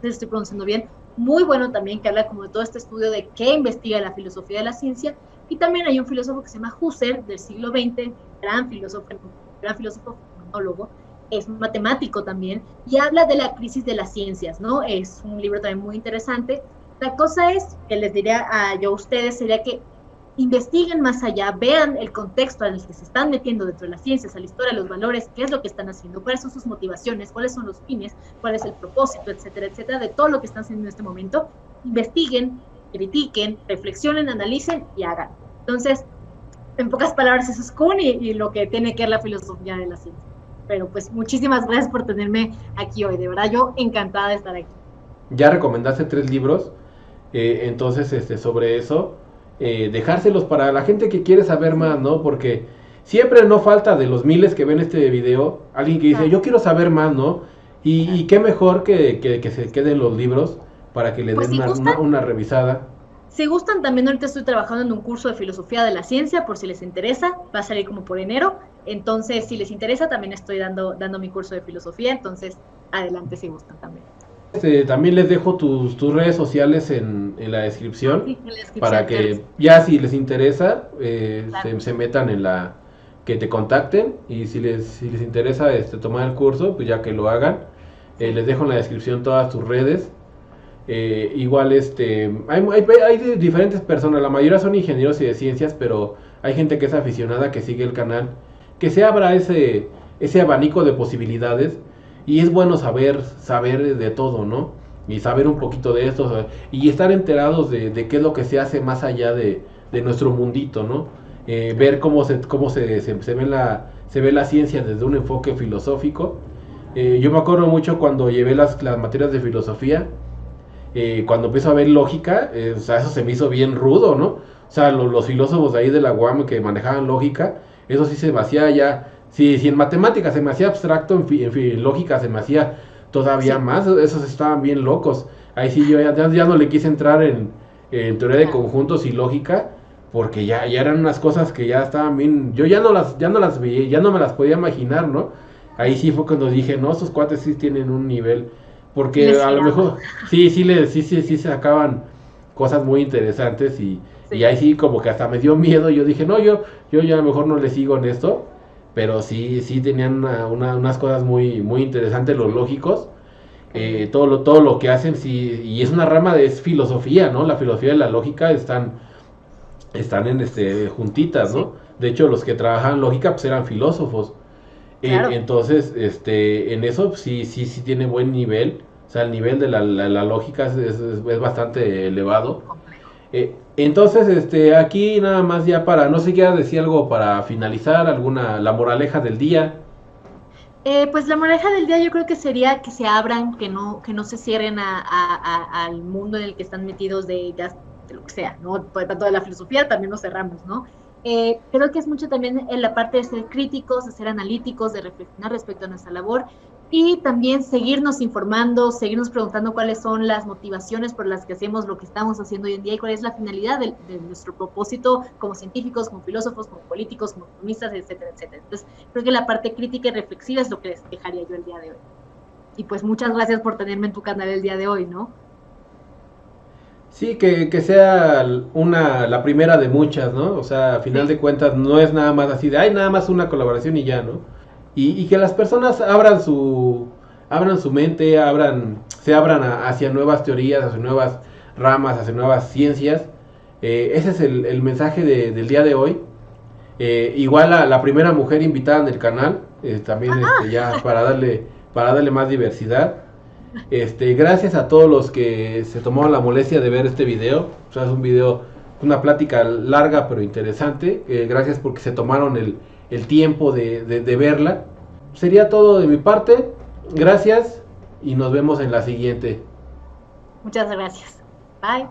si estoy pronunciando bien, muy bueno también, que habla como de todo este estudio de qué investiga la filosofía de la ciencia. Y también hay un filósofo que se llama Husserl, del siglo XX, gran filósofo, fenomenólogo, es matemático también, y habla de la crisis de las ciencias, ¿no? Es un libro también muy interesante. La cosa es, que les diría yo a ustedes, sería que investiguen más allá, vean el contexto en el que se están metiendo dentro de las ciencias, a la historia, los valores, qué es lo que están haciendo, cuáles son sus motivaciones, cuáles son los fines, cuál es el propósito, etcétera, etcétera, de todo lo que están haciendo en este momento. Investiguen, critiquen, reflexionen, analicen y hagan. Entonces, en pocas palabras, eso es Kuhn y lo que tiene que ver la filosofía de la ciencia. Pero pues muchísimas gracias por tenerme aquí hoy, de verdad yo encantada de estar aquí. Ya recomendaste 3 libros, entonces sobre eso, dejárselos para la gente que quiere saber más, ¿no? Porque siempre no falta de los miles que ven este video, alguien que dice, yo quiero saber más, ¿no? Y qué mejor que se queden los libros para que le Pues den si una revisada. Si gustan, también ahorita estoy trabajando en un curso de filosofía de la ciencia, por si les interesa, va a salir como por enero, entonces si les interesa también estoy dando mi curso de filosofía, entonces adelante si gustan también. También les dejo tus redes sociales en la descripción, Sí, en la descripción, para que claro. ya si les interesa, Claro. se metan en que te contacten, y si les interesa tomar el curso, pues ya que lo hagan. Sí. Les dejo en la descripción todas tus redes. Igual hay de diferentes personas, la mayoría son ingenieros y de ciencias, pero hay gente que es aficionada, que sigue el canal, que se abra ese abanico de posibilidades, y es bueno saber de todo, ¿no? Y saber un poquito de esto, y estar enterados de qué es lo que se hace más allá de nuestro mundito, ¿no? Ver cómo se ve la ciencia desde un enfoque filosófico. Yo me acuerdo mucho cuando llevé las materias de filosofía, cuando empiezo a ver lógica, o sea, eso se me hizo bien rudo, ¿no? O sea, los filósofos de ahí de la UAM que manejaban lógica, eso sí se me hacía ya, si en matemáticas se me hacía abstracto, en lógica se me hacía todavía más, esos estaban bien locos. Ahí sí yo ya no le quise entrar en teoría de conjuntos y lógica, porque ya eran unas cosas que ya estaban bien, yo ya no las veía, ya no me las podía imaginar, ¿no? Ahí sí fue cuando dije, no, estos cuates sí tienen un nivel, porque a lo mejor sí sacaban cosas muy interesantes, y ahí sí como que hasta me dio miedo. Yo dije, no, yo ya a lo mejor no le sigo en esto, pero sí tenían unas cosas muy, muy interesantes los lógicos. Todo lo que hacen, sí, y es una rama es filosofía, ¿no? La filosofía y la lógica están juntitas, ¿no? De hecho, los que trabajaban lógica pues eran filósofos. Claro. Entonces, en eso sí tiene buen nivel. O sea, el nivel de la lógica es bastante elevado. Entonces, aquí nada más ya no sé si quieras decir algo para finalizar, la moraleja del día. Pues la moraleja del día yo creo que sería que se abran, que no se cierren al mundo en el que están metidos de lo que sea, ¿no? Pues, tanto de la filosofía también nos cerramos, ¿no? Creo que es mucho también en la parte de ser críticos, de ser analíticos, de reflexionar respecto a nuestra labor, y también seguirnos informando, seguirnos preguntando cuáles son las motivaciones por las que hacemos lo que estamos haciendo hoy en día y cuál es la finalidad de nuestro propósito como científicos, como filósofos, como políticos, como economistas, etcétera, etcétera. Entonces, creo que la parte crítica y reflexiva es lo que les dejaría yo el día de hoy. Y pues muchas gracias por tenerme en tu canal el día de hoy, ¿no? Sí, que sea la primera de muchas, ¿no? O sea, a final de cuentas no es nada más así de, ay, nada más una colaboración y ya, ¿no? Y que las personas abran su mente, se abran hacia nuevas teorías, hacia nuevas ramas, hacia nuevas ciencias. Ese es el mensaje del día de hoy. Igual la primera mujer invitada en el canal, también ya para darle más diversidad. Gracias a todos los que se tomaron la molestia de ver este video. O sea, es un video, una plática larga pero interesante. Gracias porque se tomaron el tiempo de verla. Sería todo de mi parte. Gracias y nos vemos en la siguiente. Muchas gracias. Bye.